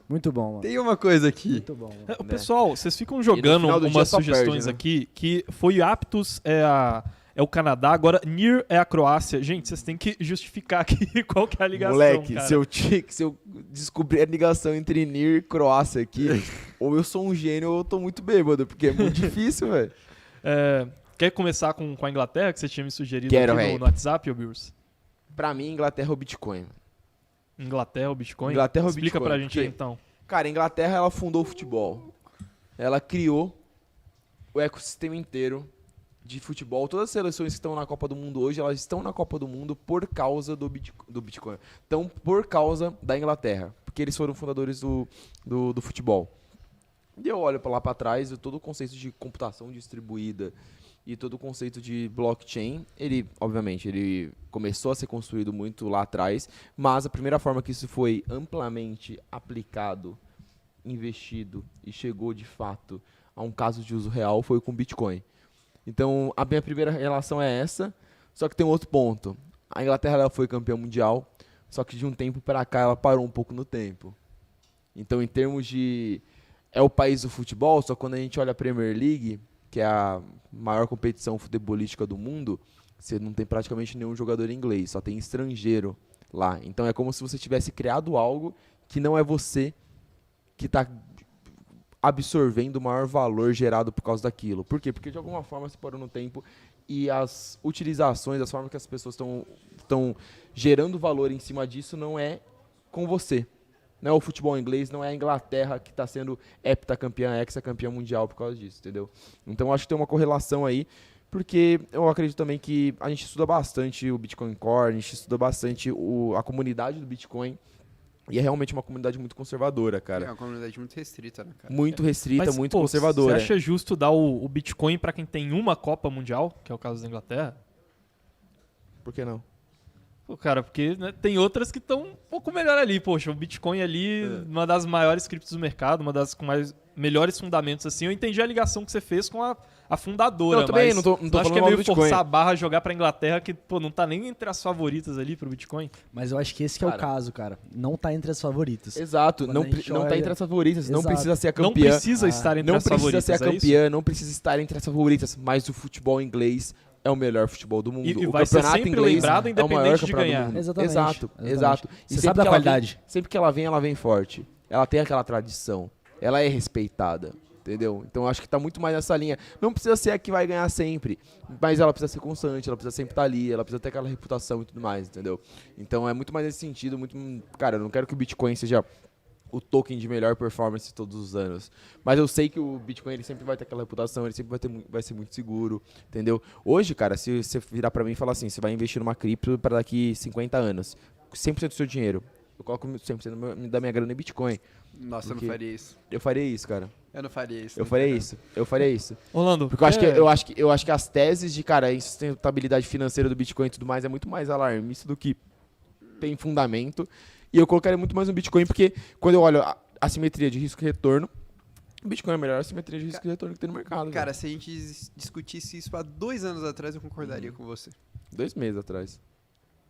Muito bom, mano.
tem uma coisa aqui.
Muito bom. Mano.
O pessoal, vocês ficam jogando
final do dia
umas
só
sugestões
perde, né?
aqui que foi Aptos é o Canadá, agora NIR é a Croácia. Gente, vocês têm que justificar aqui qual que é a ligação,
Moleque,
cara.
se eu descobrir a ligação entre NIR e Croácia aqui, ou eu sou um gênio ou eu tô muito bêbado, porque é muito difícil, velho.
Quer começar com a Inglaterra, que você tinha me sugerido
Quero,
aqui
velho.
no WhatsApp, ô Bills?
Pra mim, Inglaterra é o Bitcoin.
Inglaterra, o Bitcoin?
Inglaterra, o
Explica
Bitcoin,
pra gente aí,
porque-
então.
Cara, a Inglaterra, ela fundou o futebol. Ela criou o ecossistema inteiro de futebol. Todas as seleções que estão na Copa do Mundo hoje, elas estão na Copa do Mundo por causa do Bitcoin. Então, por causa da Inglaterra. Porque eles foram fundadores do futebol. E eu olho lá para trás, e todo o conceito de computação distribuída e todo o conceito de blockchain, ele, obviamente, ele começou a ser construído muito lá atrás, mas a primeira forma que isso foi amplamente aplicado, investido e chegou de fato a um caso de uso real foi com Bitcoin. Então, a minha primeira relação é essa, só que tem um outro ponto. A Inglaterra ela foi campeã mundial, só que de um tempo para cá ela parou um pouco no tempo. Então, em termos de... É o país do futebol, só que quando a gente olha a Premier League, que é a maior competição futebolística do mundo, você não tem praticamente nenhum jogador inglês, só tem estrangeiro lá. Então, é como se você tivesse criado algo que não é você que está absorvendo o maior valor gerado por causa daquilo. Por quê? Porque de alguma forma se parou no tempo e as utilizações, as formas que as pessoas estão gerando valor em cima disso não é com você. Não é o futebol inglês, não é a Inglaterra que está sendo heptacampeã, hexacampeã mundial por causa disso, entendeu? Então acho que tem uma correlação aí, porque eu acredito também que a gente estuda bastante o Bitcoin Core, a gente estuda bastante a comunidade do Bitcoin, e é realmente uma comunidade muito conservadora,
É
cara.
uma comunidade muito restrita, né, cara?
Muito restrita,
Mas,
muito
pô,
conservadora.
Você acha justo dar o Bitcoin pra quem tem uma Copa Mundial, que é o caso da Inglaterra?
Por que não?
Pô, cara, porque né, tem outras que estão um pouco melhor ali. Poxa, o Bitcoin ali, uma das maiores criptos do mercado, uma das com melhores fundamentos, assim. Eu entendi a ligação que você fez com a fundadora,
Não, também,
mas
não tô
eu acho
falando
que é
mal
meio
do Bitcoin.
forçar a barra jogar pra Inglaterra, que, pô, não tá nem entre as favoritas ali pro Bitcoin.
Mas eu acho que esse que é o
Cara.
caso, cara. Não tá entre as favoritas.
Exato,
Quando
não,
a gente
não tá
olha-
entre as favoritas, não
Exato.
precisa ser a
Não
campeã.
precisa estar entre
Não
as
precisa
favoritas,
ser a
é isso?
campeã, não precisa estar entre as favoritas, mas o futebol inglês é o melhor futebol do mundo.
E
o
vai ser
campeonato
sempre
inglês
lembrado
é o maior
independente de
campeonato do
ganhar.
mundo.
Exatamente,
Exato,
exatamente.
exato.
Você
sempre
sabe da
que
qualidade.
sempre que ela vem forte. Ela tem aquela tradição. Ela é respeitada. Entendeu? Então acho que tá muito mais nessa linha. Não precisa ser a que vai ganhar sempre, mas ela precisa ser constante, ela precisa sempre estar ali, ela precisa ter aquela reputação e tudo mais, entendeu? Então é muito mais nesse sentido, cara, eu não quero que o Bitcoin seja o token de melhor performance todos os anos, mas eu sei que o Bitcoin ele sempre vai ter aquela reputação, ele sempre vai ser muito seguro, entendeu? Hoje, cara, se você virar pra mim e falar assim, você vai investir numa cripto para daqui 50 anos, 100% do seu dinheiro, eu coloco 100% da minha grana em Bitcoin.
Nossa, eu
Porque-
não faria isso.
Eu faria isso, cara.
Eu não faria isso.
Eu
não
faria
faria.
isso. Eu faria isso.
Orlando,
Porque eu acho que as teses de, cara, a insustentabilidade financeira do Bitcoin e tudo mais é muito mais alarmista do que tem fundamento. E eu colocaria muito mais no Bitcoin, porque quando eu olho a simetria de risco e retorno, o Bitcoin é a melhor simetria de risco e retorno que tem no mercado.
Cara, se a gente discutisse isso há 2 anos atrás, eu concordaria com você.
2 meses atrás.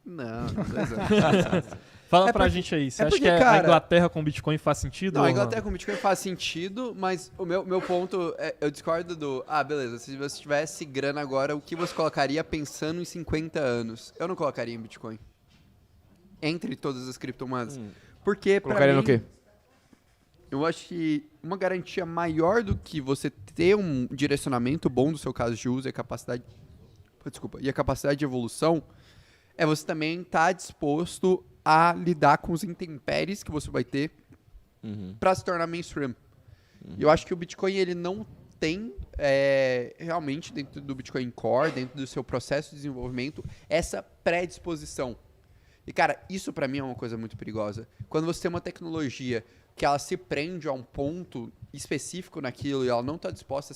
Não, 2 anos.
fala
É
pra
porque-
gente aí. Você
é
acha
porque,
que a
cara-
Inglaterra com Bitcoin faz sentido?
Não, a
Orlando?
Inglaterra com Bitcoin faz sentido, mas o meu ponto é, eu discordo do, beleza, se você tivesse grana agora, o que você colocaria pensando em 50 anos? Eu não colocaria em Bitcoin. Entre todas as criptomoedas. Porque pra
Colocaria
mim,
no quê?
eu acho que uma garantia maior do que você ter um direcionamento bom do seu caso de uso e a capacidade, e a capacidade de evolução é você também estar disposto a lidar com os intempéries que você vai ter para se tornar mainstream. E eu acho que o Bitcoin ele não tem realmente dentro do Bitcoin Core, dentro do seu processo de desenvolvimento, essa predisposição. E, cara, isso pra mim é uma coisa muito perigosa. Quando você tem uma tecnologia que ela se prende a um ponto específico naquilo e ela não está disposta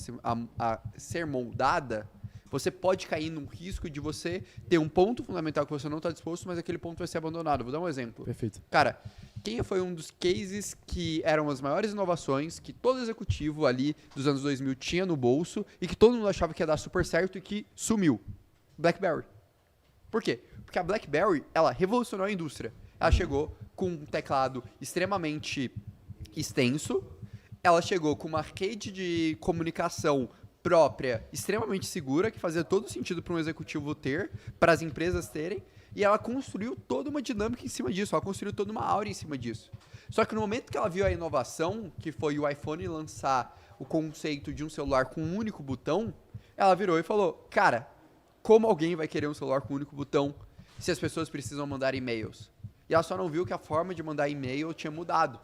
a ser moldada, Você pode cair num risco de você ter um ponto fundamental que você não está disposto, mas aquele ponto vai ser abandonado. Vou dar um exemplo.
Perfeito.
Cara, quem foi um dos cases que eram as maiores inovações que todo executivo ali dos anos 2000 tinha no bolso e que todo mundo achava que ia dar super certo e que sumiu? BlackBerry. Por quê? Porque a BlackBerry, ela revolucionou a indústria. Ela chegou com um teclado extremamente extenso, ela chegou com uma rede de comunicação própria, extremamente segura, que fazia todo sentido para um executivo ter, para as empresas terem, e ela construiu toda uma dinâmica em cima disso, ela construiu toda uma aura em cima disso. Só que no momento que ela viu a inovação, que foi o iPhone lançar o conceito de um celular com um único botão, ela virou e falou, cara, como alguém vai querer um celular com um único botão se as pessoas precisam mandar e-mails? E ela só não viu que a forma de mandar e-mail tinha mudado.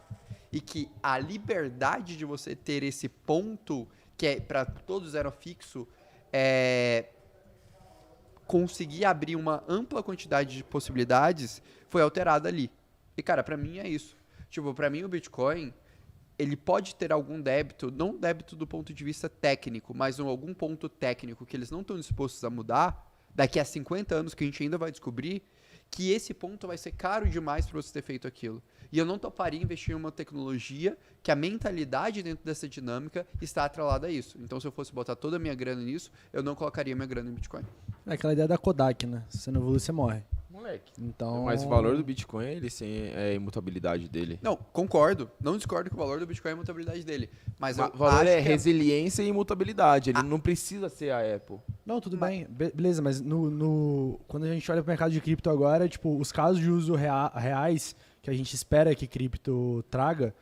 E que a liberdade de você ter esse ponto, que é para todos era fixo, conseguir abrir uma ampla quantidade de possibilidades, foi alterada ali. E, cara, pra mim é isso. Tipo, pra mim o Bitcoin, ele pode ter algum débito, não débito do ponto de vista técnico, mas algum ponto técnico que eles não estão dispostos a mudar, daqui a 50 anos que a gente ainda vai descobrir, que esse ponto vai ser caro demais para você ter feito aquilo. E eu não toparia investir em uma tecnologia que a mentalidade dentro dessa dinâmica está atrelada a isso. Então, se eu fosse botar toda a minha grana nisso, eu não colocaria minha grana em Bitcoin.
É aquela ideia da Kodak, né? Se você não evolui, você morre.
Moleque.
Então...
Mas o valor do Bitcoin, ele sim, é a imutabilidade dele.
Não, concordo. Não discordo que o valor do Bitcoin é a mutabilidade dele. Mas
O
eu
valor
acho
é
que
resiliência e imutabilidade. Ele não precisa ser a Apple.
Não, tudo bem. Beleza, mas quando a gente olha para o mercado de cripto agora, tipo, os casos de uso reais que a gente espera que cripto traga,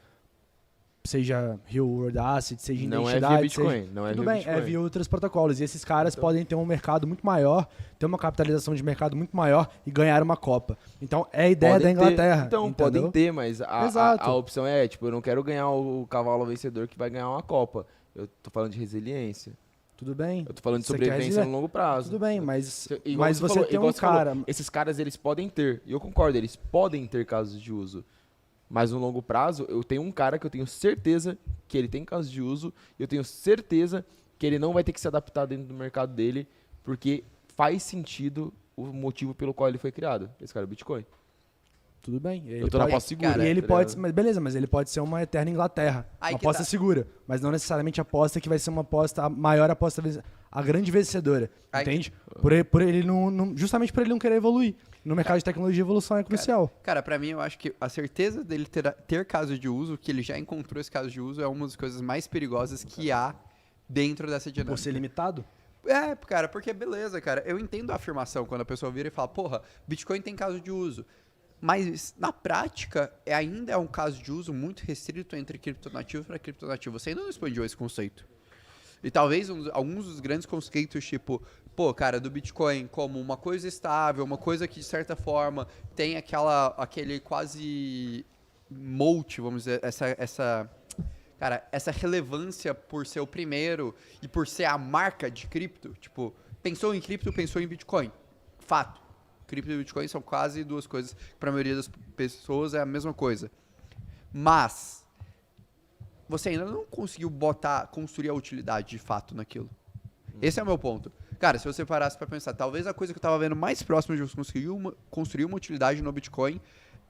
seja Real World Asset, seja
Não é
identidade...
via Bitcoin.
Seja...
Não é
Tudo
via
bem,
Bitcoin.
é via outros protocolos. E esses caras podem ter um mercado muito maior, ter uma capitalização de mercado muito maior e ganhar uma Copa. Então, é a ideia da Inglaterra.
Então,
entendeu?
podem ter, mas
Exato.
a opção é, tipo, eu não quero ganhar o cavalo vencedor que vai ganhar uma Copa. Eu tô falando de resiliência.
Tudo bem.
Eu tô falando de
Você quer
sobrevivência
resiliência?
no longo prazo.
Tudo bem, mas
Igual
você
falou,
tem
igual
um
você falou,
cara...
esses caras, eles podem ter, e eu concordo, eles podem ter casos de uso. Mas no longo prazo, eu tenho um cara que eu tenho certeza que ele tem casos de uso, e eu tenho certeza que ele não vai ter que se adaptar dentro do mercado dele, porque faz sentido o motivo pelo qual ele foi criado. Esse cara é o Bitcoin.
Tudo bem.
Eu tô na aposta segura.
cara,
E ele
tá
pode,
ligado?
mas beleza, mas ele pode ser uma eterna Inglaterra.
Aí
Uma
que
aposta
tá.
segura, mas não necessariamente aposta que vai ser uma aposta, a maior aposta, a grande vencedora.
Aí que-
Entende? Por ele não, justamente por ele não querer evoluir. No mercado de tecnologia, a evolução é crucial.
Cara, pra mim, eu acho que a certeza dele ter caso de uso, que ele já encontrou esse caso de uso, é uma das coisas mais perigosas que há dentro dessa dinâmica.
Por ser limitado?
É, cara, porque beleza, cara. Eu entendo a afirmação quando a pessoa vira e fala, porra, Bitcoin tem caso de uso. Mas, na prática, ainda é um caso de uso muito restrito entre criptonativo para criptonativo. Você ainda não expandiu esse conceito. E talvez alguns dos grandes conceitos, tipo, pô, cara, do Bitcoin como uma coisa estável, uma coisa que, de certa forma, tem aquele quase moat, vamos dizer, essa relevância por ser o primeiro e por ser a marca de cripto. Tipo, pensou em cripto, pensou em Bitcoin. Fato. Cripto e Bitcoin são quase duas coisas que para a maioria das pessoas é a mesma coisa. Mas você ainda não conseguiu construir a utilidade de fato naquilo. Esse é o meu ponto. Cara, se você parasse para pensar, talvez a coisa que eu estava vendo mais próxima de você construir uma utilidade no Bitcoin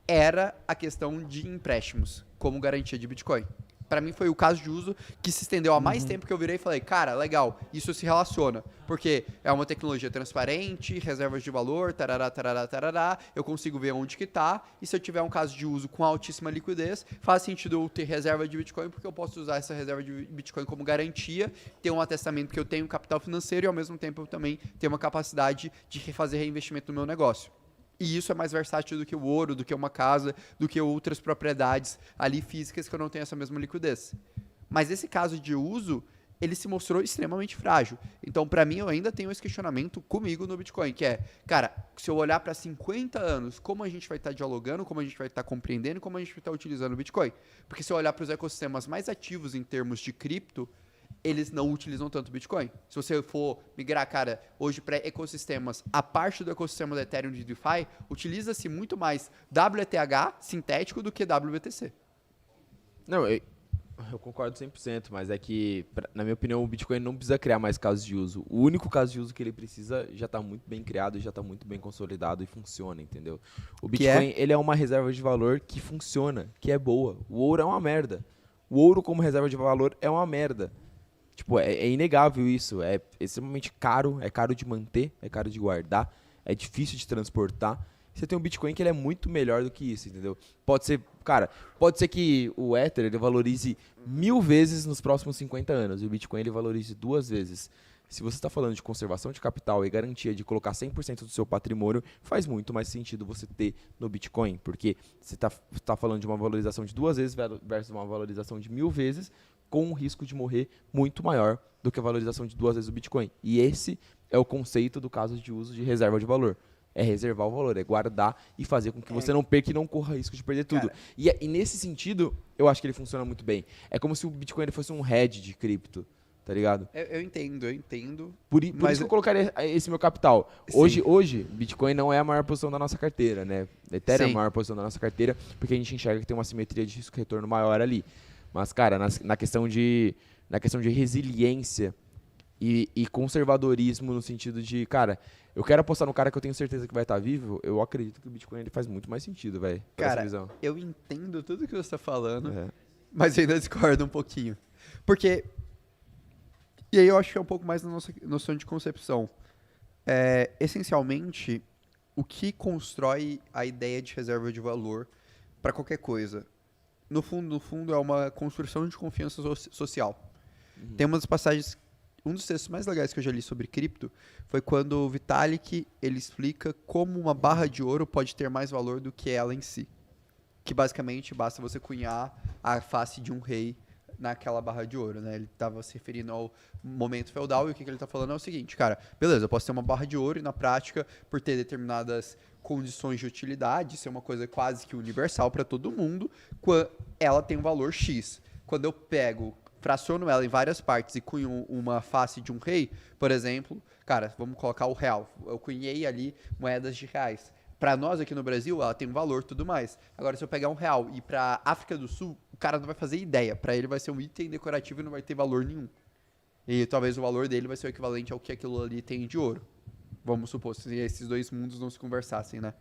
era a questão de empréstimos como garantia de Bitcoin. Para mim foi o caso de uso que se estendeu há mais tempo que eu virei e falei, cara, legal, isso se relaciona, porque é uma tecnologia transparente, reservas de valor, tarará, tarará, tarará, eu consigo ver onde que tá, e se eu tiver um caso de uso com altíssima liquidez, faz sentido eu ter reserva de Bitcoin, porque eu posso usar essa reserva de Bitcoin como garantia, ter um atestamento que eu tenho capital financeiro e ao mesmo tempo eu também tenho uma capacidade de fazer reinvestimento no meu negócio. E isso é mais versátil do que o ouro, do que uma casa, do que outras propriedades ali físicas que eu não tenho essa mesma liquidez. Mas esse caso de uso, ele se mostrou extremamente frágil. Então, para mim, eu ainda tenho esse questionamento comigo no Bitcoin, que é, cara, se eu olhar para 50 anos, como a gente vai estar dialogando, como a gente vai estar compreendendo, como a gente vai estar utilizando o Bitcoin. Porque se eu olhar para os ecossistemas mais ativos em termos de cripto, eles não utilizam tanto Bitcoin. Se você for migrar, cara, hoje para ecossistemas, a parte do ecossistema do Ethereum de DeFi, utiliza-se muito mais WTH sintético do que WBTC.
Não, Eu concordo 100%, mas é que, na minha opinião, o Bitcoin não precisa criar mais casos de uso. O único caso de uso que ele precisa já está muito bem criado, já está muito bem consolidado e funciona, entendeu? O Bitcoin, ele é uma reserva de valor que funciona, que é boa. O ouro é uma merda. O ouro como reserva de valor é uma merda. Tipo, é inegável isso. É extremamente caro, é caro de manter, é caro de guardar, é difícil de transportar. Você tem um Bitcoin que ele é muito melhor do que isso, entendeu? Pode ser que o Ether ele valorize 1000 vezes nos próximos 50 anos e o Bitcoin ele valorize 2 vezes. Se você está falando de conservação de capital e garantia de colocar 100% do seu patrimônio, faz muito mais sentido você ter no Bitcoin, porque você está falando de uma valorização de 2 vezes versus uma valorização de 1000 vezes, com um risco de morrer muito maior do que a valorização de 2 vezes o Bitcoin. E esse é o conceito do caso de uso de reserva de valor. É reservar o valor, é guardar e fazer com que você não perca e não corra risco de perder tudo. E nesse sentido, eu acho que ele funciona muito bem. É como se o Bitcoin ele fosse um hedge de cripto, tá ligado?
Eu entendo.
Por isso que eu colocaria esse meu capital. Hoje, Bitcoin não é a maior posição da nossa carteira, né? Ethereum é a maior posição da nossa carteira, porque a gente enxerga que tem uma simetria de risco-retorno maior ali. Mas, cara, na questão de resiliência e conservadorismo no sentido de, cara, eu quero apostar no cara que eu tenho certeza que vai estar vivo, eu acredito que o Bitcoin ele faz muito mais sentido, velho.
Cara, eu entendo tudo que você está falando, mas ainda discordo um pouquinho. Porque, e aí eu acho que é um pouco mais na nossa noção de concepção. Essencialmente, o que constrói a ideia de reserva de valor para qualquer coisa? No fundo, é uma construção de confiança social. Tem umas passagens. Um dos textos mais legais que eu já li sobre cripto foi quando o Vitalik ele explica como uma barra de ouro pode ter mais valor do que ela em si. Que basicamente basta você cunhar a face de um rei naquela barra de ouro, né? Ele estava se referindo ao momento feudal e o que ele está falando é o seguinte, cara, beleza, eu posso ter uma barra de ouro e na prática, por ter determinadas condições de utilidade, ser uma coisa quase que universal para todo mundo, ela tem um valor X. Quando eu fraciono ela em várias partes e cunho uma face de um rei, por exemplo, cara, vamos colocar o real. Eu cunhei ali moedas de reais. Para nós aqui no Brasil, ela tem um valor e tudo mais. Agora, se eu pegar um real e ir para África do Sul, o cara não vai fazer ideia. Para ele vai ser um item decorativo e não vai ter valor nenhum. E talvez o valor dele vai ser o equivalente ao que aquilo ali tem de ouro. Vamos supor, se esses dois mundos não se conversassem, né?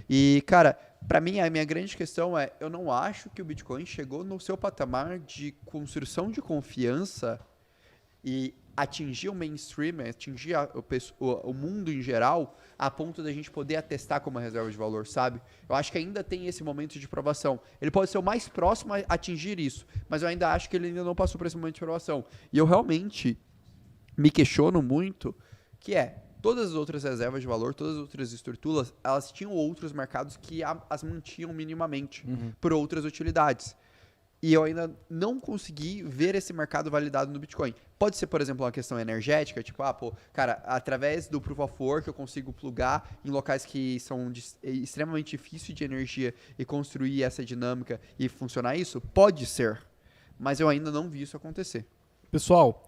E, cara, pra mim, a minha grande questão é, eu não acho que o Bitcoin chegou no seu patamar de construção de confiança e atingir o mainstream, atingir o mundo em geral, a ponto da gente poder atestar como uma reserva de valor, sabe? Eu acho que ainda tem esse momento de provação. Ele pode ser o mais próximo a atingir isso, mas eu ainda acho que ele ainda não passou por esse momento de provação. E eu realmente me questiono muito, que todas as outras reservas de valor, todas as outras estruturas, elas tinham outros mercados que as mantinham minimamente por outras utilidades. E eu ainda não consegui ver esse mercado validado no Bitcoin. Pode ser, por exemplo, uma questão energética, tipo, cara, através do Proof of Work eu consigo plugar em locais que são extremamente difíceis de energia e construir essa dinâmica e funcionar isso? Pode ser, mas eu ainda não vi isso acontecer.
Pessoal,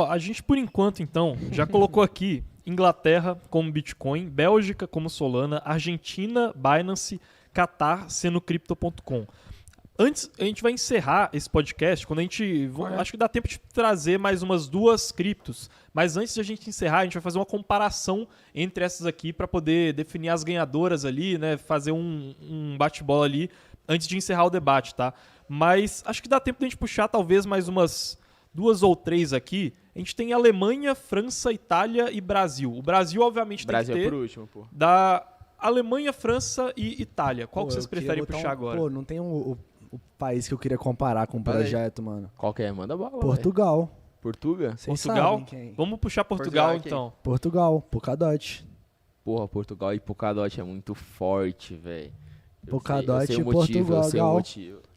a gente por enquanto, então, já colocou aqui Inglaterra como Bitcoin, Bélgica como Solana, Argentina, Binance, Qatar, sendo Crypto.com. Antes, a gente vai encerrar esse podcast, quando a gente... Acho que dá tempo de trazer mais umas 2 criptos, mas antes de a gente encerrar, a gente vai fazer uma comparação entre essas aqui para poder definir as ganhadoras ali, né? Fazer um bate-bola ali antes de encerrar o debate, tá? Mas acho que dá tempo de a gente puxar talvez mais umas 2 ou 3 aqui. A gente tem Alemanha, França, Itália e Brasil. O Brasil, obviamente, tem que ter...
Brasil é por último, pô.
Da Alemanha, França e Itália. Qual que vocês preferem puxar agora?
Pô, não tem o país que eu queria comparar com o projeto, mano.
Qual que é? Manda bala.
Portugal.
Véio. Portugal?
Portugal? Vamos puxar Portugal então.
Portugal, Polkadot.
Porra, Portugal e Polkadot é muito forte, velho.
Polkadot e Portugal. O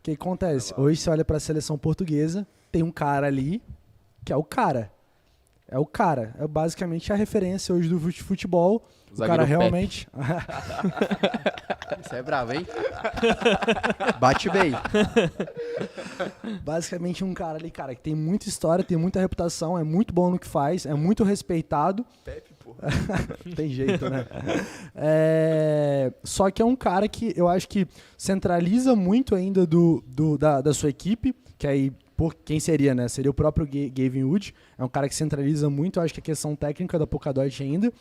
que acontece? Hoje você olha pra seleção portuguesa, tem um cara ali que é o cara. É o cara. É basicamente a referência hoje do futebol. O cara realmente...
Isso é bravo, hein? Bate bem.
Basicamente um cara ali, cara, que tem muita história, tem muita reputação, é muito bom no que faz, é muito respeitado.
Pepe, pô.
Tem jeito, né? Só que é um cara que eu acho que centraliza muito ainda da sua equipe, que aí quem seria, né? Seria o próprio Gavin Wood. É um cara que centraliza muito, acho que a questão técnica da Polkadot ainda.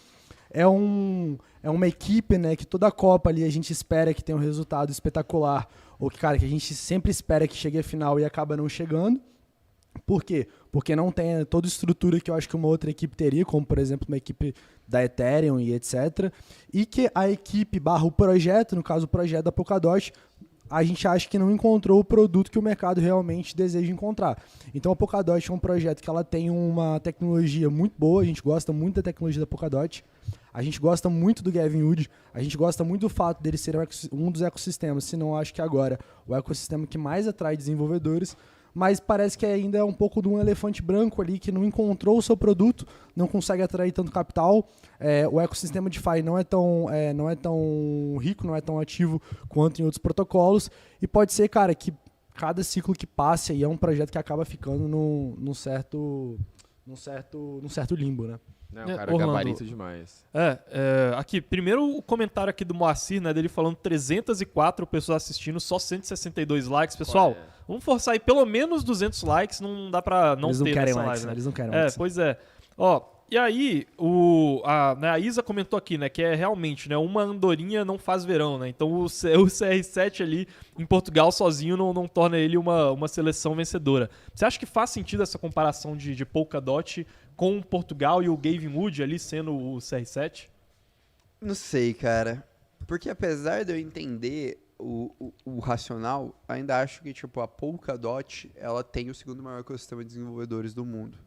É uma equipe, né, que toda a Copa ali a gente espera que tenha um resultado espetacular, ou que, cara, que a gente sempre espera que chegue à final e acaba não chegando. Por quê? Porque não tem toda a estrutura que eu acho que uma outra equipe teria, como, por exemplo, uma equipe da Ethereum e etc. E que a equipe / o projeto, no caso o projeto da Polkadot, a gente acha que não encontrou o produto que o mercado realmente deseja encontrar. Então a Polkadot é um projeto que ela tem uma tecnologia muito boa, a gente gosta muito da tecnologia da Polkadot, a gente gosta muito do Gavin Wood, a gente gosta muito do fato dele ser um dos ecossistemas, se não acho que agora o ecossistema que mais atrai desenvolvedores, mas parece que ainda é um pouco de um elefante branco ali que não encontrou o seu produto, não consegue atrair tanto capital. O ecossistema DeFi não é tão rico, não é tão ativo quanto em outros protocolos. E pode ser, cara, que cada ciclo que passe aí é um projeto que acaba ficando num certo limbo, né?
Não, o cara
Orlando,
gabarito demais.
Aqui, primeiro o comentário aqui do Moacir, né, dele falando 304 pessoas assistindo, só 162 likes. Pessoal, vamos forçar aí pelo menos 200 likes, não dá pra não ter nessa live, né?
Eles não querem likes.
Pois é. Ó, e aí, a Isa comentou aqui, né, que é realmente, né, uma andorinha não faz verão, né? Então o CR7 ali em Portugal sozinho não torna ele uma seleção vencedora. Você acha que faz sentido essa comparação de Polkadot com Portugal e o Gavin Wood ali sendo o CR7?
Não sei, cara. Porque apesar de eu entender o racional, ainda acho que tipo, a Polkadot ela tem o segundo maior ecossistema de desenvolvedores do mundo.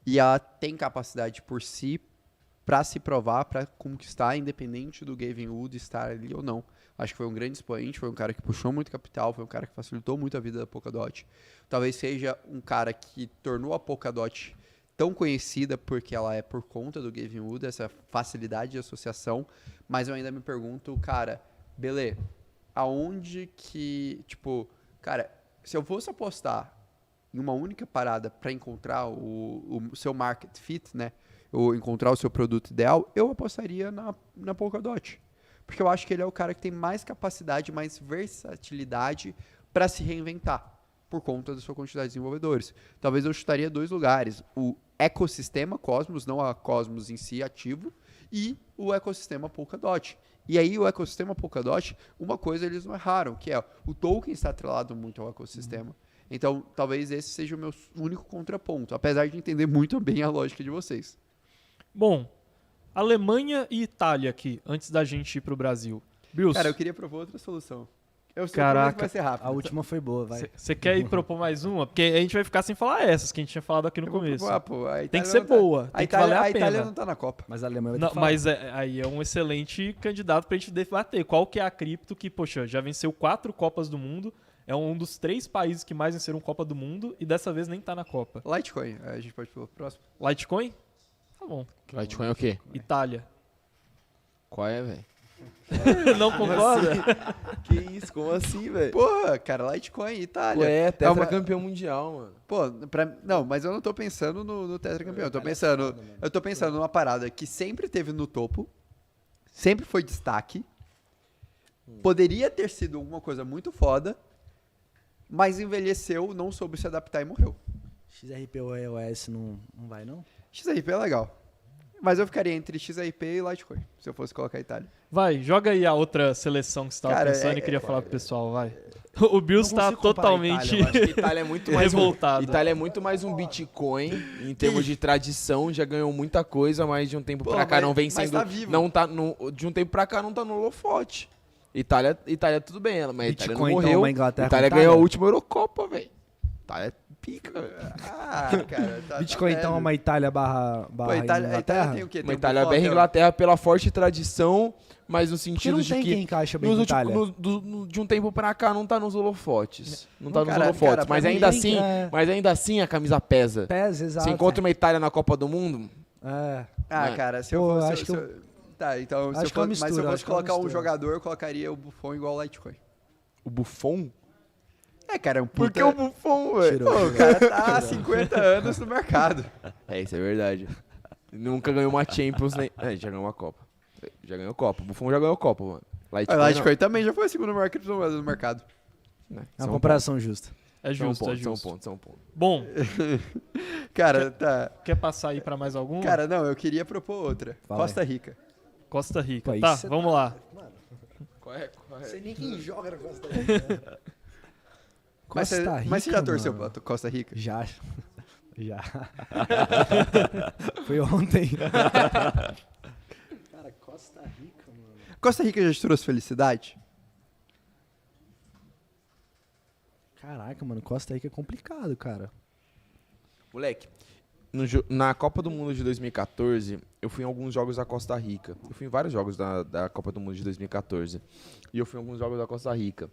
E ela tem capacidade por si para se provar, para conquistar, independente do Gavin Wood estar ali ou não. Acho que foi um grande expoente, foi um cara que puxou muito capital, foi um cara que facilitou muito a vida da Polkadot. Talvez seja um cara que tornou a Polkadot tão conhecida porque ela é por conta do Gavin Wood, essa facilidade de associação, mas eu ainda me pergunto, cara, beleza, aonde que, tipo, cara, se eu fosse apostar em uma única parada para encontrar o seu market fit, né, ou encontrar o seu produto ideal, eu apostaria na Polkadot, porque eu acho que ele é o cara que tem mais capacidade, mais versatilidade para se reinventar, por conta da sua quantidade de desenvolvedores. Talvez eu chutaria 2 lugares. O ecossistema Cosmos, não a Cosmos em si ativo, e o ecossistema Polkadot. E aí o ecossistema Polkadot, uma coisa eles não erraram, que é o token está atrelado muito ao ecossistema. Então, talvez esse seja o meu único contraponto, apesar de entender muito bem a lógica de vocês.
Bom, Alemanha e Itália aqui, antes da gente ir pro Brasil. Bills,
Cara, eu queria propor outra solução. Eu sei
Caraca.
que vai ser rápido.
A última foi boa, vai.
você quer ir propor mais uma? Porque a gente vai ficar sem falar essas que a gente tinha falado aqui no começo.
Tem
que ser boa, tem que valer a pena.
Itália não tá na Copa.
Mas a Alemanha vai ter
Não,
que falar.
mas aí é um excelente candidato pra gente debater. Qual que é a cripto que, poxa, já venceu 4 Copas do Mundo, é um dos 3 países que mais venceram Copa do Mundo e dessa vez nem tá na Copa.
Litecoin, a gente pode ir pro próximo.
Litecoin? Tá bom.
Litecoin é o quê?
Itália.
Qual é, velho?
Não concorda?
Que isso? Como assim, velho?
Porra, cara, Litecoin, Itália.
Ué,
É uma-
tetracampeão mundial, mano.
Pô, não, mas eu não tô pensando no tetracampeão. Eu tô pensando numa parada que sempre teve no topo, sempre foi destaque, poderia ter sido alguma coisa muito foda, mas envelheceu, não soube se adaptar e morreu.
XRP ou EOS não vai, não?
XRP é legal, mas eu ficaria entre XRP e Litecoin, se eu fosse colocar a Itália.
Vai, joga aí a outra seleção que você tava
Cara,
pensando e queria falar pro pessoal, vai. O Bills
Não
tá
consigo comparar a
totalmente
Itália, eu
Acho que Itália é muito mais
revoltado.
Itália é muito mais um Bitcoin em termos de tradição, já ganhou muita coisa, mas de um tempo pra cá não vem
mas
sendo,
tá vivo.
não tá de um tempo pra cá não tá no holofote. Itália tudo bem, mas a Itália não
Bitcoin, então,
morreu.
uma Inglaterra
Itália
com
ganhou a
Itália?
última Eurocopa, velho. Itália é pica.
Ah, cara,
Bitcoin, então, é uma Itália barra
Pô, a Itália
Inglaterra?
tem o quê?
Uma
Tem
Itália
Buffon,
barra
tem o-
Inglaterra pela forte tradição, mas no
Porque
sentido
não
de
tem
que
quem encaixa bem
nos
com a Itália.
de um tempo pra cá não tá nos holofotes. Não tá
Não,
nos
cara,
holofotes.
cara, pra
Mas
mim
ainda
tem
assim,
que-
mas ainda assim a camisa pesa.
Pesa, exato.
Você encontra uma Itália na Copa do Mundo?
É.
Ah,
Mano.
cara, se eu
Pô,
fosse...
acho que
Tá, então,
acho que é uma
mas se eu
mistura,
fosse
acho que é uma
colocar um
mistura.
jogador, eu colocaria o Buffon igual o Litecoin.
O Buffon?
É, cara, é um
Por
puta...
que o Buffon, velho?
Tirou.
Pô, o cara tá há 50 anos no mercado.
É, isso é verdade. Nunca ganhou uma Champions, nem... já ganhou uma Copa. Já ganhou Copa. O Buffon já ganhou Copa, mano.
A Litecoin também já foi a segunda maior criptomoeda do mercado.
É uma comparação justa.
É justo, é justo.
São um ponto.
Bom,
Cara, tá.
quer passar aí pra mais algum?
Cara, não, eu queria propor outra.
Fala aí.
Costa Rica.
Costa Rica.
Pô, aí
Tá,
cê
vamos lá.
Qual é?
Não sei nem quem joga na Costa Rica.
Mas você
Costa Rica,
já torceu
mano.
pra Costa Rica?
Já. Foi ontem. Cara, Costa Rica, mano.
Costa Rica já te trouxe felicidade?
Caraca, mano, Costa Rica é complicado, cara.
Moleque, na Copa do Mundo de 2014, eu fui em alguns jogos da Costa Rica. Eu fui em vários jogos da Copa do Mundo de 2014. E eu fui em alguns jogos da Costa Rica.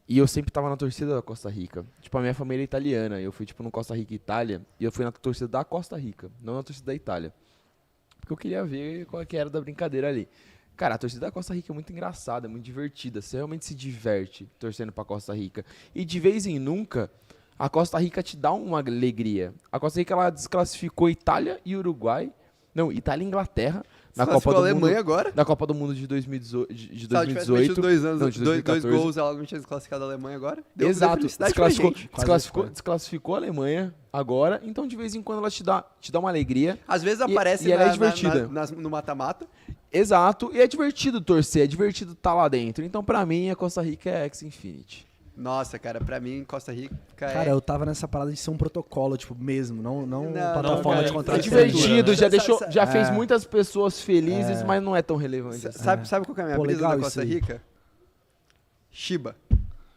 E eu sempre tava na torcida da Costa Rica. Tipo, a minha família é italiana. Eu fui, tipo, no Costa Rica e Itália. E eu fui na torcida da Costa Rica, não na torcida da Itália. Porque eu queria ver qual que era da brincadeira ali. Cara, a torcida da Costa Rica é muito engraçada, é muito divertida. Você realmente se diverte torcendo pra Costa Rica. E de vez em nunca, a Costa Rica te dá uma alegria. A Costa Rica, ela desclassificou Itália e Uruguai. Não, Itália e Inglaterra. Na Copa do
Alemanha
Mundo,
agora?
na Copa do Mundo de 2018.
Se ela tivesse metido 2 anos,
não, de
dois
2014.
gols, ela não tinha desclassificado a Alemanha agora? Deu
Exato,
felicidade pra gente.
desclassificou a Alemanha agora, então de vez em quando ela te dá uma alegria.
Às vezes
E-
aparece
e ela é divertida.
no mata-mata.
Exato, e é divertido torcer, é divertido estar lá dentro. Então pra mim a Costa Rica é X-Infinity.
Nossa, cara, pra mim, Costa Rica
Cara, eu tava nessa parada de ser um protocolo, tipo, mesmo, não
Não,
plataforma
cara,
de
é
contrato.
É divertido,
né?
já fez muitas pessoas felizes, mas não é tão relevante. assim.
Sabe qual que é a minha
Pô,
brisa
legal
da
isso
Costa
aí.
Rica? Shiba.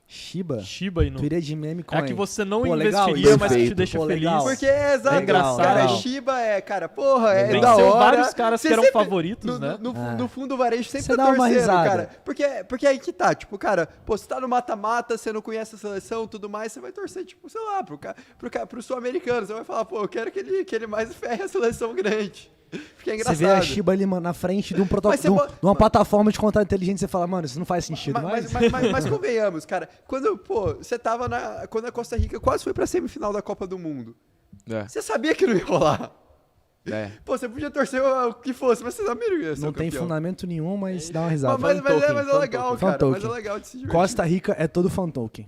Shiba?
Shiba Inu.
Tu iria de meme com
É a que você não
Pô, legal
investiria,
isso.
mas que te
Perfeito.
deixa
Pô,
feliz.
legal.
Porque é exato,
engraçado.
cara,
Legal.
Shiba é, cara, porra, é
Legal.
da
Venceu
hora.
vários caras
Você
que eram
sempre-
favoritos, né?
No fundo, o varejo sempre
Você
tá
dá uma
torcendo,
risada.
cara. Porque aí que tá, tipo, cara, pô, você tá no mata-mata, você não conhece a seleção e tudo mais, você vai torcer, tipo, sei lá, pro sul-americano. Você vai falar, pô, eu quero que ele mais ferre a seleção grande. Porque é
Você
engraçado.
vê a Shiba ali, mano, na frente de um protocolo,
Mas você
de uma plataforma de contrato inteligente, você fala, mano, isso não faz sentido mais.
Mas convenhamos, cara, quando, pô, você tava quando a Costa Rica quase foi pra semifinal da Copa do Mundo,
É,
você sabia que não ia rolar.
é.
Pô, você podia torcer o que fosse, mas você sabia que ia ser
Não
o
tem
campeão.
fundamento nenhum, mas dá uma risada.
Mas
Fan token,
é
fan
legal,
token.
cara.
Fan
Mas é
token.
legal de se divertir.
Costa Rica é todo fan token.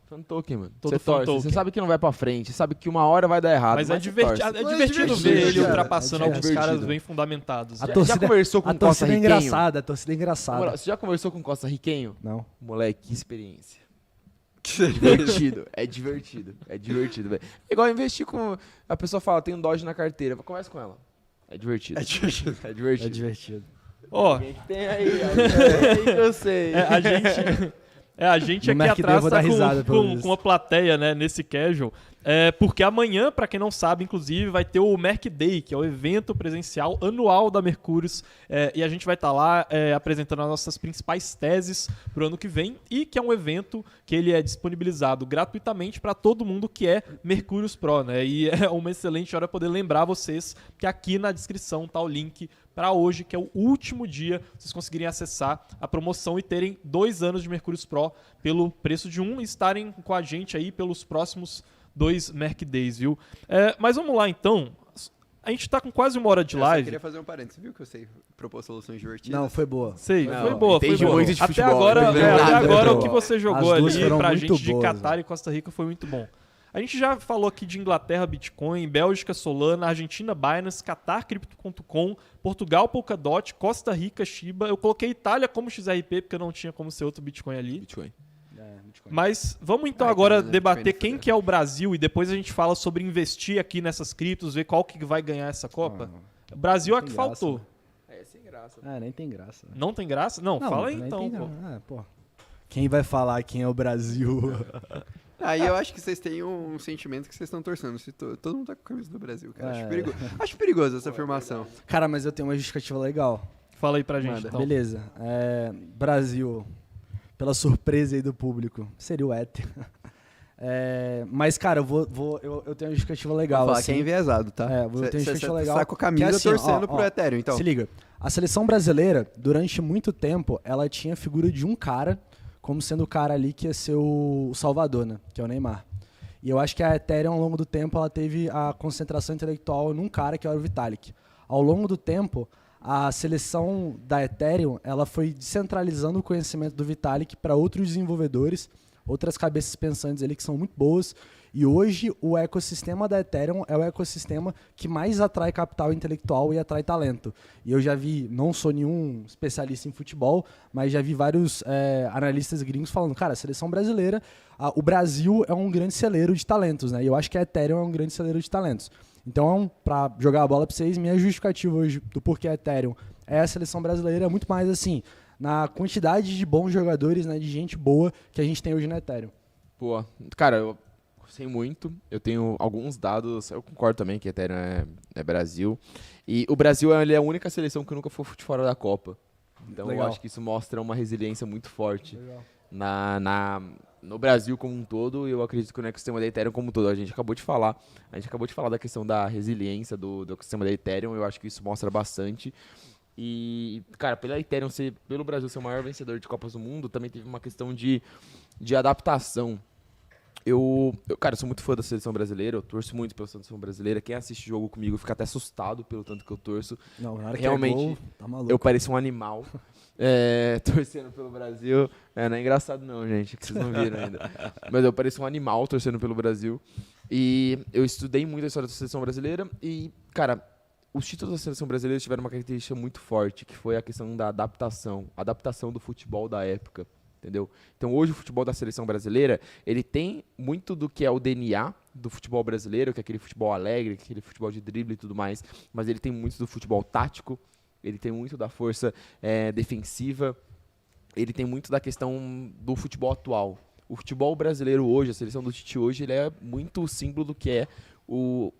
Fan token, mano.
Todo
Você
fan
torce,
token.
você sabe que não vai pra frente, sabe que uma hora vai dar errado,
Mas
mas
é
você
divertido
torce.
Mas é
ver
divertido,
ele
cara.
ultrapassando
É
alguns caras
divertido.
bem fundamentados.
A
né?
torcida,
conversou com
a
um
torcida é
costarriquenho?
engraçada, a torcida é
Na
engraçada.
moral, você já conversou com um costarriquenho?
Não.
Moleque, que experiência. Divertido, é divertido, velho. É igual investir com... A pessoa fala, tem um Dodge na carteira, conversa com ela. É divertido.
É divertido.
É
É
divertido.
divertido.
Ó,
Tem aí, que eu sei.
a gente
No
aqui
Mac Day eu
atrás
vou
tá
dar risada, pelo
com
visto.
uma plateia, né, nesse casual. Porque amanhã, pra quem não sabe, inclusive, vai ter o Merc Day, que é o evento presencial anual da Mercúrios. E a gente vai estar lá apresentando as nossas principais teses pro ano que vem. E que é um evento que ele é disponibilizado gratuitamente para todo mundo que é Mercúrios Pro, né? E é uma excelente hora poder lembrar vocês que aqui na descrição tá o link para hoje, que é o último dia, vocês conseguirem acessar a promoção e terem 2 anos de Mercúrios Pro pelo preço de um e estarem com a gente aí pelos próximos 2 Merc Days, viu? Mas vamos lá, então. A gente tá com quase 1 hora de
Eu só
live.
queria fazer um parênteses. Viu que eu sei propor soluções divertidas?
Não, foi boa.
Sei,
Não,
foi boa, foi
entendi
boa.
muito de
Até
futebol,
agora,
não entendo
até
nada,
agora
muito
o que
boa.
você jogou
As duas
ali
foram
pra
muito
gente de
boas,
Catar
velho.
e Costa Rica foi muito bom. A gente já falou aqui de Inglaterra, Bitcoin, Bélgica, Solana, Argentina, Binance, Qatar, Crypto.com, Portugal, Polkadot, Costa Rica, Shiba. Eu coloquei Itália como XRP, porque não tinha como ser outro Bitcoin ali.
Bitcoin.
Mas vamos então
Ai,
agora
cara,
debater
Bitcoin
quem
fudeu.
que é o Brasil e depois a gente fala sobre investir aqui nessas criptos, ver qual que vai ganhar essa Copa. O Brasil é a
Não
que
tem graça,
faltou.
né?
É, sem graça.
Nem tem graça. Né?
Não tem graça? Não, fala aí
nem
então,
tem
pô.
graça. Pô. Quem vai falar quem é o Brasil?
Aí eu acho que vocês têm um sentimento que vocês estão torcendo. Todo mundo tá com a camisa do Brasil, cara. Acho perigoso essa afirmação.
Cara, mas eu tenho uma justificativa legal.
Fala aí pra gente,
Manda.
então.
Beleza. Brasil, pela surpresa aí do público, seria o Ether. Mas, cara, eu tenho uma justificativa legal.
Vou falar
assim.
que é enviesado, tá?
Eu tenho uma justificativa legal.
Você tá com a camisa
que é assim,
torcendo
ó,
pro Ethereum, então.
Se liga. A seleção brasileira, durante muito tempo, ela tinha a figura de um cara, como sendo o cara ali que ia ser o Salvador, né? Que é o Neymar. E eu acho que a Ethereum, ao longo do tempo, ela teve a concentração intelectual num cara que era o Vitalik. Ao longo do tempo, a seleção da Ethereum, ela foi descentralizando o conhecimento do Vitalik para outros desenvolvedores, outras cabeças pensantes ali que são muito boas. E hoje o ecossistema da Ethereum é o ecossistema que mais atrai capital intelectual e atrai talento. E eu já vi, não sou nenhum especialista em futebol, mas já vi vários analistas gringos falando, cara, a seleção brasileira, o Brasil é um grande celeiro de talentos, né? E eu acho que a Ethereum é um grande celeiro de talentos. Então, para jogar a bola para vocês, minha justificativa hoje do porquê a Ethereum é a seleção brasileira é muito mais assim, na quantidade de bons jogadores, né, de gente boa que a gente tem hoje na Ethereum.
Pô, cara, eu sei muito, eu tenho alguns dados, eu concordo também que a Ethereum é Brasil, e o Brasil ele é a única seleção que nunca foi de fora da Copa, então
Legal.
eu acho que isso mostra uma resiliência muito forte
Legal.
no Brasil como um todo, e eu acredito que no ecossistema da Ethereum como um todo. A gente acabou de falar da questão da resiliência do ecossistema da Ethereum, eu acho que isso mostra bastante. E, cara, pelo Brasil ser o maior vencedor de Copas do Mundo, também teve uma questão de adaptação. Cara, eu sou muito fã da seleção brasileira, eu torço muito pela seleção brasileira. Quem assiste o jogo comigo fica até assustado pelo tanto que eu torço.
Não, na hora
Realmente,
que é gol, tá maluco.
eu pareço um animal torcendo pelo Brasil. Não é engraçado não, gente, que vocês não viram ainda. Mas eu pareço um animal torcendo pelo Brasil. E eu estudei muito a história da seleção brasileira e, cara, os títulos da seleção brasileira tiveram uma característica muito forte, que foi a questão da adaptação do futebol da época. Entendeu? Então hoje o futebol da seleção brasileira, ele tem muito do que é o DNA do futebol brasileiro, que é aquele futebol alegre, aquele futebol de drible e tudo mais, mas ele tem muito do futebol tático, ele tem muito da força defensiva, ele tem muito da questão do futebol atual. O futebol brasileiro hoje, a seleção do Tite hoje, ele é muito o símbolo do que é o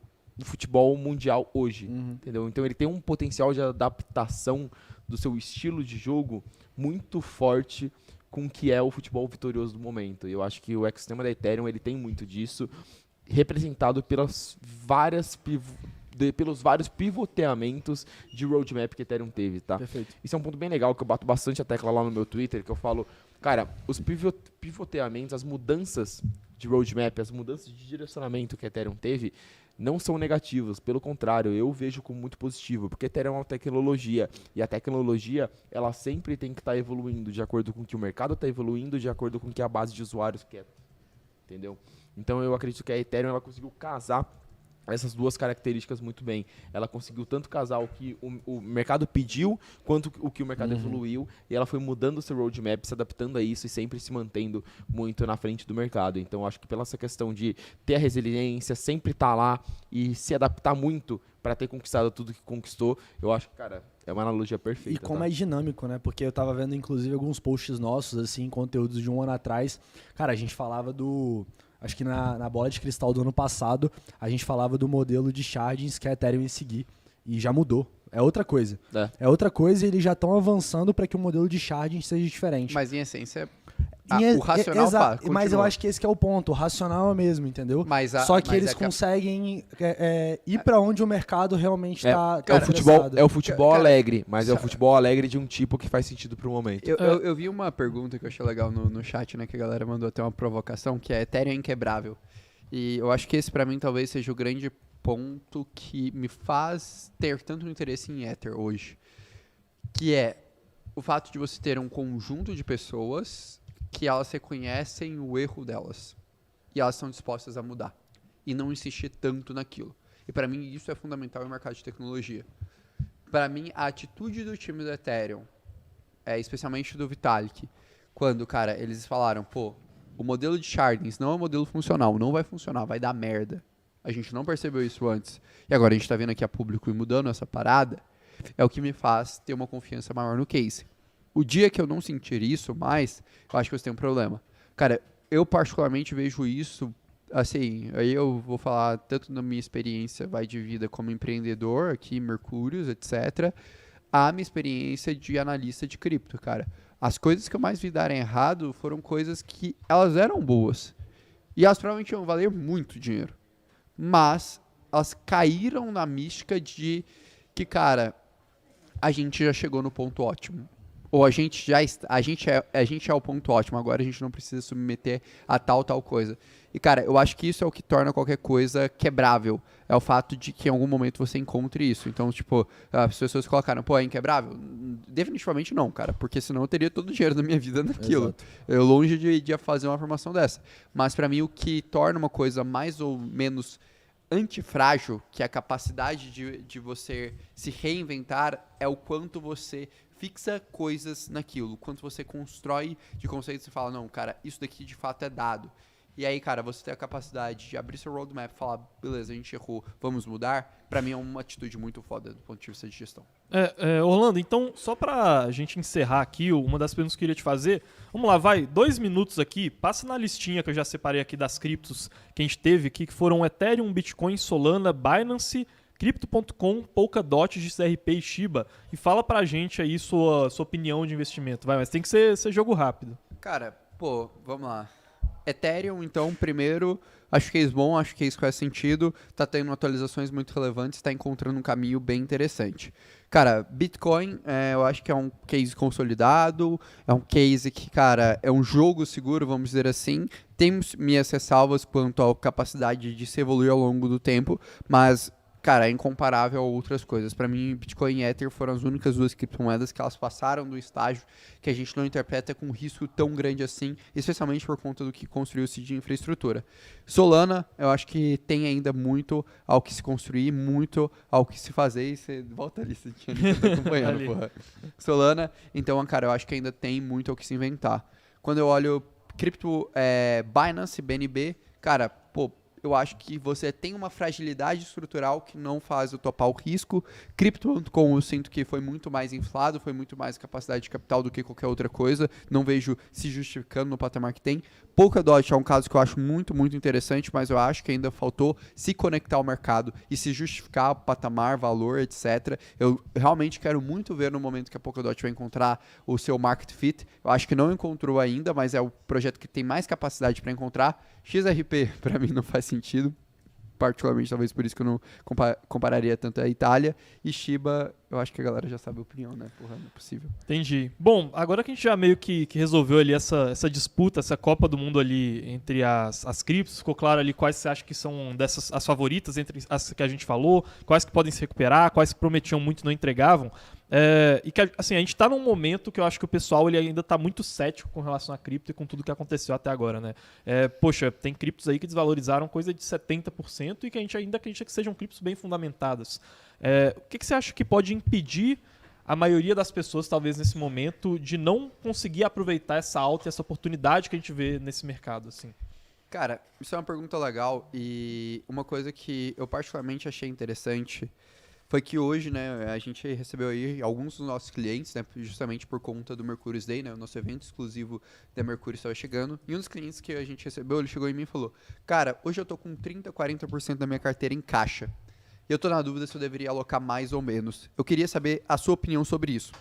futebol mundial hoje, entendeu? Então ele tem um potencial de adaptação do seu estilo de jogo muito forte com o que é o futebol vitorioso do momento. E eu acho que o ecossistema da Ethereum ele tem muito disso, representado pelos vários pivoteamentos de roadmap que a Ethereum teve, tá?
Perfeito.
Isso é um ponto bem legal, que eu bato bastante a tecla lá no meu Twitter, que eu falo, cara, os pivoteamentos, as mudanças de roadmap, as mudanças de direcionamento que a Ethereum teve, não são negativos, pelo contrário, eu vejo como muito positivo, porque a Ethereum é uma tecnologia, e a tecnologia, ela sempre tem que estar evoluindo de acordo com o que o mercado está evoluindo, de acordo com o que a base de usuários quer, entendeu? Então eu acredito que a Ethereum ela conseguiu casar essas duas características muito bem. Ela conseguiu tanto casar o que o mercado pediu, quanto o que o mercado evoluiu, e ela foi mudando o seu roadmap, se adaptando a isso e sempre se mantendo muito na frente do mercado. Então, acho que pela essa questão de ter a resiliência, sempre estar lá e se adaptar muito para ter conquistado tudo que conquistou, eu acho que, cara, é uma analogia perfeita.
E como
tá?
é dinâmico, né? Porque eu tava vendo, inclusive, alguns posts nossos, assim, conteúdos de um ano atrás. Cara, a gente falava acho que na bola de cristal do ano passado, a gente falava do modelo de chargings que a Ethereum ia seguir. E já mudou. É outra coisa. É outra coisa e eles já estão avançando para que o modelo de charging seja diferente.
Mas em essência,
o
racional
exato, mas eu acho que esse que é o ponto. O racional é o mesmo, entendeu? Só que eles conseguem ir para onde o mercado realmente está.
É o futebol
Cara,
alegre, mas é o futebol alegre de um tipo que faz sentido pro momento.
Eu vi uma pergunta que eu achei legal no chat, né? Que a galera mandou até uma provocação, que é Ethereum é inquebrável. E eu acho que esse pra mim talvez seja o grande ponto que me faz ter tanto interesse em Ether hoje. Que é o fato de você ter um conjunto de pessoas que elas reconhecem o erro delas. E elas estão dispostas a mudar. E não insistir tanto naquilo. E pra mim isso é fundamental no mercado de tecnologia. Pra mim, a atitude do time do Ethereum, especialmente do Vitalik, quando, cara, eles falaram, pô, o modelo de shardings não é um modelo funcional, não vai funcionar, vai dar merda. A gente não percebeu isso antes. E agora a gente tá vendo aqui a público e mudando essa parada, é o que me faz ter uma confiança maior no case. O dia que eu não sentir isso mais, eu acho que você tem um problema. Cara, eu particularmente vejo isso, assim, aí eu vou falar tanto da minha experiência de vida como empreendedor aqui, Mercúrios, etc., a minha experiência de analista de cripto, cara. As coisas que eu mais vi darem errado foram coisas que elas eram boas. E elas provavelmente iam valer muito dinheiro. Mas elas caíram na mística de que, cara, a gente já chegou no ponto ótimo. Ou a gente é o ponto ótimo, agora a gente não precisa submeter a tal coisa. E, cara, eu acho que isso é o que torna qualquer coisa quebrável. É o fato de que em algum momento você encontre isso. Então, tipo, as pessoas colocaram, pô, é inquebrável? definitivamente não, cara, porque senão eu teria todo o dinheiro da minha vida naquilo.
Exato.
Eu longe de fazer uma afirmação dessa. Mas pra mim o que torna uma coisa mais ou menos antifrágil, que é a capacidade de você se reinventar, é o quanto você fixa coisas naquilo, o quanto você constrói de conceitos e fala, não, cara, isso daqui de fato é dado. E aí, cara, você ter a capacidade de abrir seu roadmap e falar, beleza, a gente errou, vamos mudar, pra mim é uma atitude muito foda do ponto de vista de gestão.
Orlando, então, só pra gente encerrar aqui, uma das perguntas que eu queria te fazer, vamos lá, vai, 2 minutos aqui, passa na listinha que eu já separei aqui das criptos que a gente teve aqui, que foram Ethereum, Bitcoin, Solana, Binance, Crypto.com, Polkadot, XRP e Shiba, e fala pra gente aí sua opinião de investimento, vai, mas tem que ser jogo rápido.
Cara, pô, vamos lá. Ethereum, então, primeiro, acho case bom, acho que isso faz sentido, tá tendo atualizações muito relevantes, tá encontrando um caminho bem interessante. Cara, Bitcoin, eu acho que é um case consolidado, é um case que, cara, é um jogo seguro, vamos dizer assim. Tem minhas ressalvas quanto à capacidade de se evoluir ao longo do tempo, mas, cara, é incomparável a outras coisas. Para mim, Bitcoin e Ether foram as únicas 2 criptomoedas que elas passaram do estágio que a gente não interpreta com um risco tão grande assim, especialmente por conta do que construiu-se de infraestrutura. Solana, eu acho que tem ainda muito ao que se construir, muito ao que se fazer, e você volta ali, você tinha tá acompanhando, porra. Solana, então, cara, eu acho que ainda tem muito ao que se inventar. Quando eu olho cripto, Binance, BNB, cara, pô, eu acho que você tem uma fragilidade estrutural que não faz eu topar o risco. Crypto.com eu sinto que foi muito mais inflado, foi muito mais capacidade de capital do que qualquer outra coisa. Não vejo se justificando no patamar que tem. Polkadot é um caso que eu acho muito, muito interessante, mas eu acho que ainda faltou se conectar ao mercado e se justificar patamar, valor, etc. Eu realmente quero muito ver no momento que a Polkadot vai encontrar o seu market fit. Eu acho que não encontrou ainda, mas é o projeto que tem mais capacidade para encontrar. XRP, para mim, não faz sentido. Particularmente, talvez por isso que eu não compararia tanto a Itália. E Shiba, eu acho que a galera já sabe a opinião, né? Porra, não é possível.
Entendi. Bom, agora que a gente já meio que resolveu ali essa disputa, essa Copa do Mundo ali entre as criptos, ficou claro ali quais você acha que são dessas as favoritas entre as que a gente falou, quais que podem se recuperar, quais que prometiam muito e não entregavam. E que assim, a gente está num momento que eu acho que o pessoal ele ainda está muito cético com relação a cripto e com tudo que aconteceu até agora, né? Poxa, tem criptos aí que desvalorizaram coisa de 70% e que a gente ainda acredita que sejam criptos bem fundamentadas. O que você acha que pode impedir a maioria das pessoas, talvez nesse momento, de não conseguir aproveitar essa alta e essa oportunidade que a gente vê nesse mercado, assim?
Cara, isso é uma pergunta legal e uma coisa que eu particularmente achei interessante foi que hoje, né, a gente recebeu aí alguns dos nossos clientes, né, justamente por conta do Mercurius Day, né, o nosso evento exclusivo da Mercurius estava chegando, e um dos clientes que a gente recebeu, ele chegou em mim e falou, cara, hoje eu tô com 30%, 40% da minha carteira em caixa, e eu tô na dúvida se eu deveria alocar mais ou menos. Eu queria saber a sua opinião sobre isso.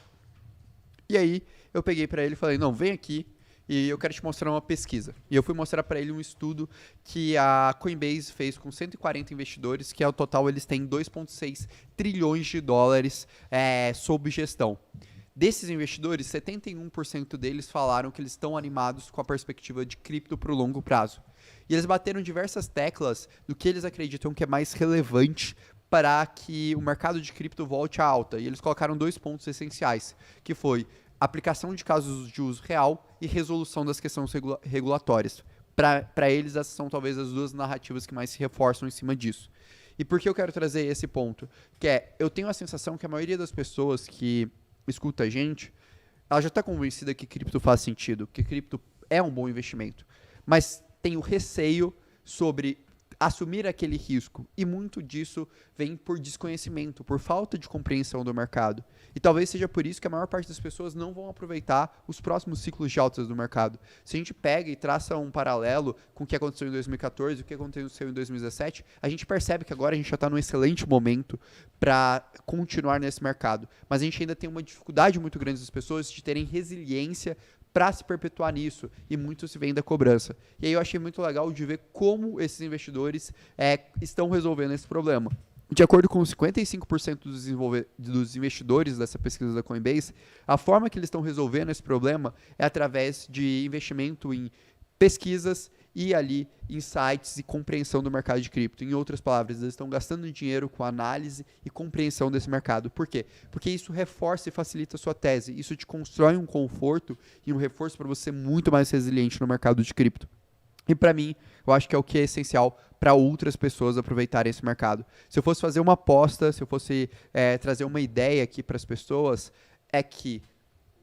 E aí, eu peguei para ele e falei, não, vem aqui, e eu quero te mostrar uma pesquisa. E eu fui mostrar para ele um estudo que a Coinbase fez com 140 investidores, que ao total eles têm 2,6 trilhões de dólares sob gestão. Desses investidores, 71% deles falaram que eles estão animados com a perspectiva de cripto para o longo prazo. E eles bateram diversas teclas do que eles acreditam que é mais relevante para que o mercado de cripto volte à alta. E eles colocaram 2 pontos essenciais, que foi aplicação de casos de uso real e resolução das questões regulatórias. Para eles, essas são talvez as 2 narrativas que mais se reforçam em cima disso. E por que eu quero trazer esse ponto? Que eu tenho a sensação que a maioria das pessoas que escuta a gente, ela já está convencida que cripto faz sentido, que cripto é um bom investimento, mas tem o receio sobre assumir aquele risco, e muito disso vem por desconhecimento, por falta de compreensão do mercado. E talvez seja por isso que a maior parte das pessoas não vão aproveitar os próximos ciclos de altas do mercado. Se a gente pega e traça um paralelo com o que aconteceu em 2014 e o que aconteceu em 2017, a gente percebe que agora a gente já está num excelente momento para continuar nesse mercado. Mas a gente ainda tem uma dificuldade muito grande das pessoas de terem resiliência para se perpetuar nisso, e muito se vem da cobrança. E aí eu achei muito legal de ver como esses investidores estão resolvendo esse problema. De acordo com 55% dos investidores dessa pesquisa da Coinbase, a forma que eles estão resolvendo esse problema é através de investimento em pesquisas e ali insights e compreensão do mercado de cripto. Em outras palavras, eles estão gastando dinheiro com análise e compreensão desse mercado. Por quê? Porque isso reforça e facilita a sua tese. Isso te constrói um conforto e um reforço para você ser muito mais resiliente no mercado de cripto. E para mim, eu acho que é o que é essencial para outras pessoas aproveitarem esse mercado. Se eu fosse fazer uma aposta, se eu fosse trazer uma ideia aqui para as pessoas, é que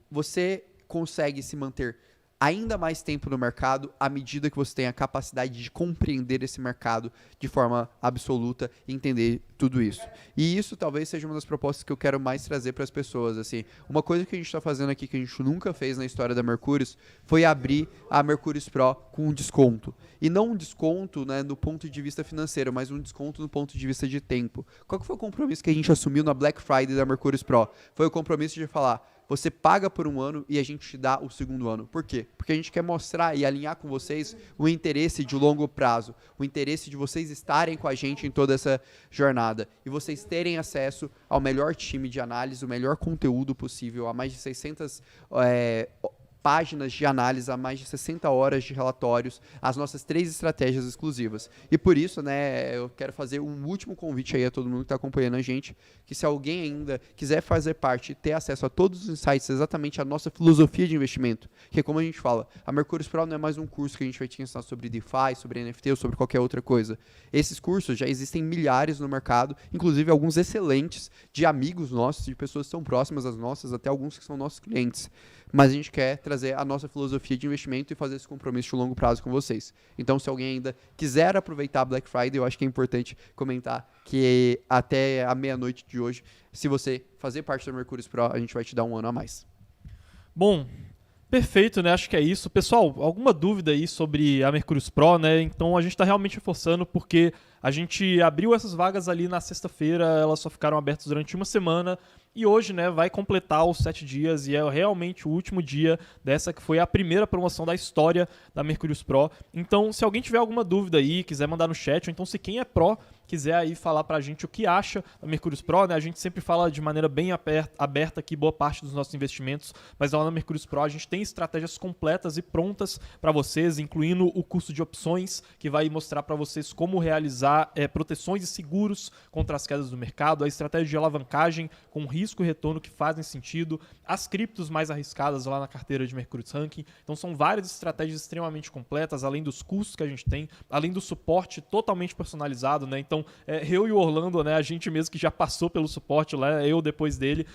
você consegue se manter ainda mais tempo no mercado à medida que você tem a capacidade de compreender esse mercado de forma absoluta e entender tudo isso. E isso talvez seja uma das propostas que eu quero mais trazer para as pessoas. Assim, uma coisa que a gente está fazendo aqui que a gente nunca fez na história da Mercúrios foi abrir a Mercúrios Pro com um desconto. E não um desconto, né, do ponto de vista financeiro, mas um desconto do ponto de vista de tempo. Qual que foi o compromisso que a gente assumiu na Black Friday da Mercúrios Pro? Foi o compromisso de falar: você paga por um ano e a gente te dá o segundo ano. Por quê? Porque a gente quer mostrar e alinhar com vocês o interesse de longo prazo, o interesse de vocês estarem com a gente em toda essa jornada e vocês terem acesso ao melhor time de análise, o melhor conteúdo possível, a mais de 600 páginas de análise, a mais de 60 horas de relatórios, as nossas 3 estratégias exclusivas. E por isso, né, eu quero fazer um último convite aí a todo mundo que está acompanhando a gente, que se alguém ainda quiser fazer parte e ter acesso a todos os insights, exatamente a nossa filosofia de investimento, que é como a gente fala, a Mercúrios Pro não é mais um curso que a gente vai te ensinar sobre DeFi, sobre NFT ou sobre qualquer outra coisa. Esses cursos já existem milhares no mercado, inclusive alguns excelentes, de amigos nossos, de pessoas que são próximas às nossas, até alguns que são nossos clientes. Mas a gente quer trazer a nossa filosofia de investimento e fazer esse compromisso de longo prazo com vocês. Então, se alguém ainda quiser aproveitar a Black Friday, eu acho que é importante comentar que até a meia-noite de hoje, se você fazer parte da Mercúrios Pro, a gente vai te dar um ano a mais.
Bom, perfeito, né? Acho que é isso. Pessoal, alguma dúvida aí sobre a Mercúrios Pro, né? Então a gente está realmente reforçando porque a gente abriu essas vagas ali na sexta-feira, elas só ficaram abertas durante uma semana. E hoje, né, vai completar os 7 dias e é realmente o último dia dessa que foi a primeira promoção da história da Mercúrios Pro. Então, se alguém tiver alguma dúvida aí, quiser mandar no chat, ou então se quem é Pro quiser aí falar pra gente o que acha da Mercúrios Pro, né, a gente sempre fala de maneira bem aberta aqui boa parte dos nossos investimentos, mas lá na Mercúrios Pro a gente tem estratégias completas e prontas para vocês, incluindo o curso de opções, que vai mostrar para vocês como realizar proteções e seguros contra as quedas do mercado, a estratégia de alavancagem com risco e retorno que fazem sentido, as criptos mais arriscadas lá na carteira de Mercúrios Ranking. Então são várias estratégias extremamente completas, além dos custos que a gente tem, além do suporte totalmente personalizado, né? Então, eu e o Orlando, né, a gente mesmo que já passou pelo suporte lá, eu depois dele,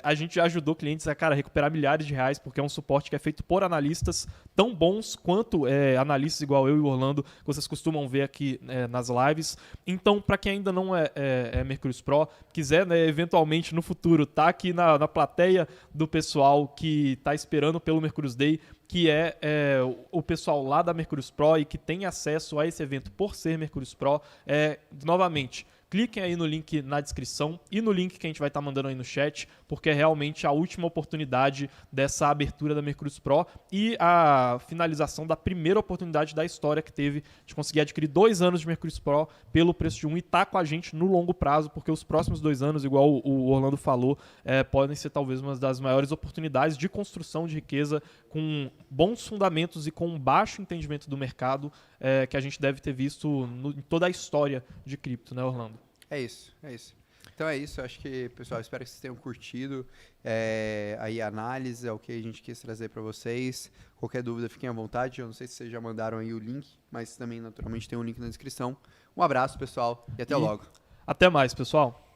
a gente já ajudou clientes a, cara, recuperar milhares de reais, porque é um suporte que é feito por analistas tão bons quanto analistas igual eu e o Orlando, que vocês costumam ver aqui nas lives. Então, para quem ainda não é Mercúrios Pro, quiser, né, eventualmente no futuro tá aqui na plateia do pessoal que tá esperando pelo Mercúrios Day, que é o pessoal lá da Mercúrios Pro e que tem acesso a esse evento por ser Mercúrios Pro. Novamente, cliquem aí no link na descrição e no link que a gente vai estar mandando aí no chat, porque é realmente a última oportunidade dessa abertura da Mercúrios Pro e a finalização da primeira oportunidade da história que teve de conseguir adquirir 2 anos de Mercúrios Pro pelo preço de 1 e tá com a gente no longo prazo, porque os próximos 2 anos, igual o Orlando falou, podem ser talvez uma das maiores oportunidades de construção de riqueza com bons fundamentos e com um baixo entendimento do mercado que a gente deve ter visto em toda a história de cripto, né, Orlando?
É isso. Então é isso, acho que, pessoal, espero que vocês tenham curtido aí a análise, é o que a gente quis trazer para vocês. Qualquer dúvida, fiquem à vontade. Eu não sei se vocês já mandaram aí o link, mas também, naturalmente, tem um link na descrição. Um abraço, pessoal, e até logo.
Até mais, pessoal.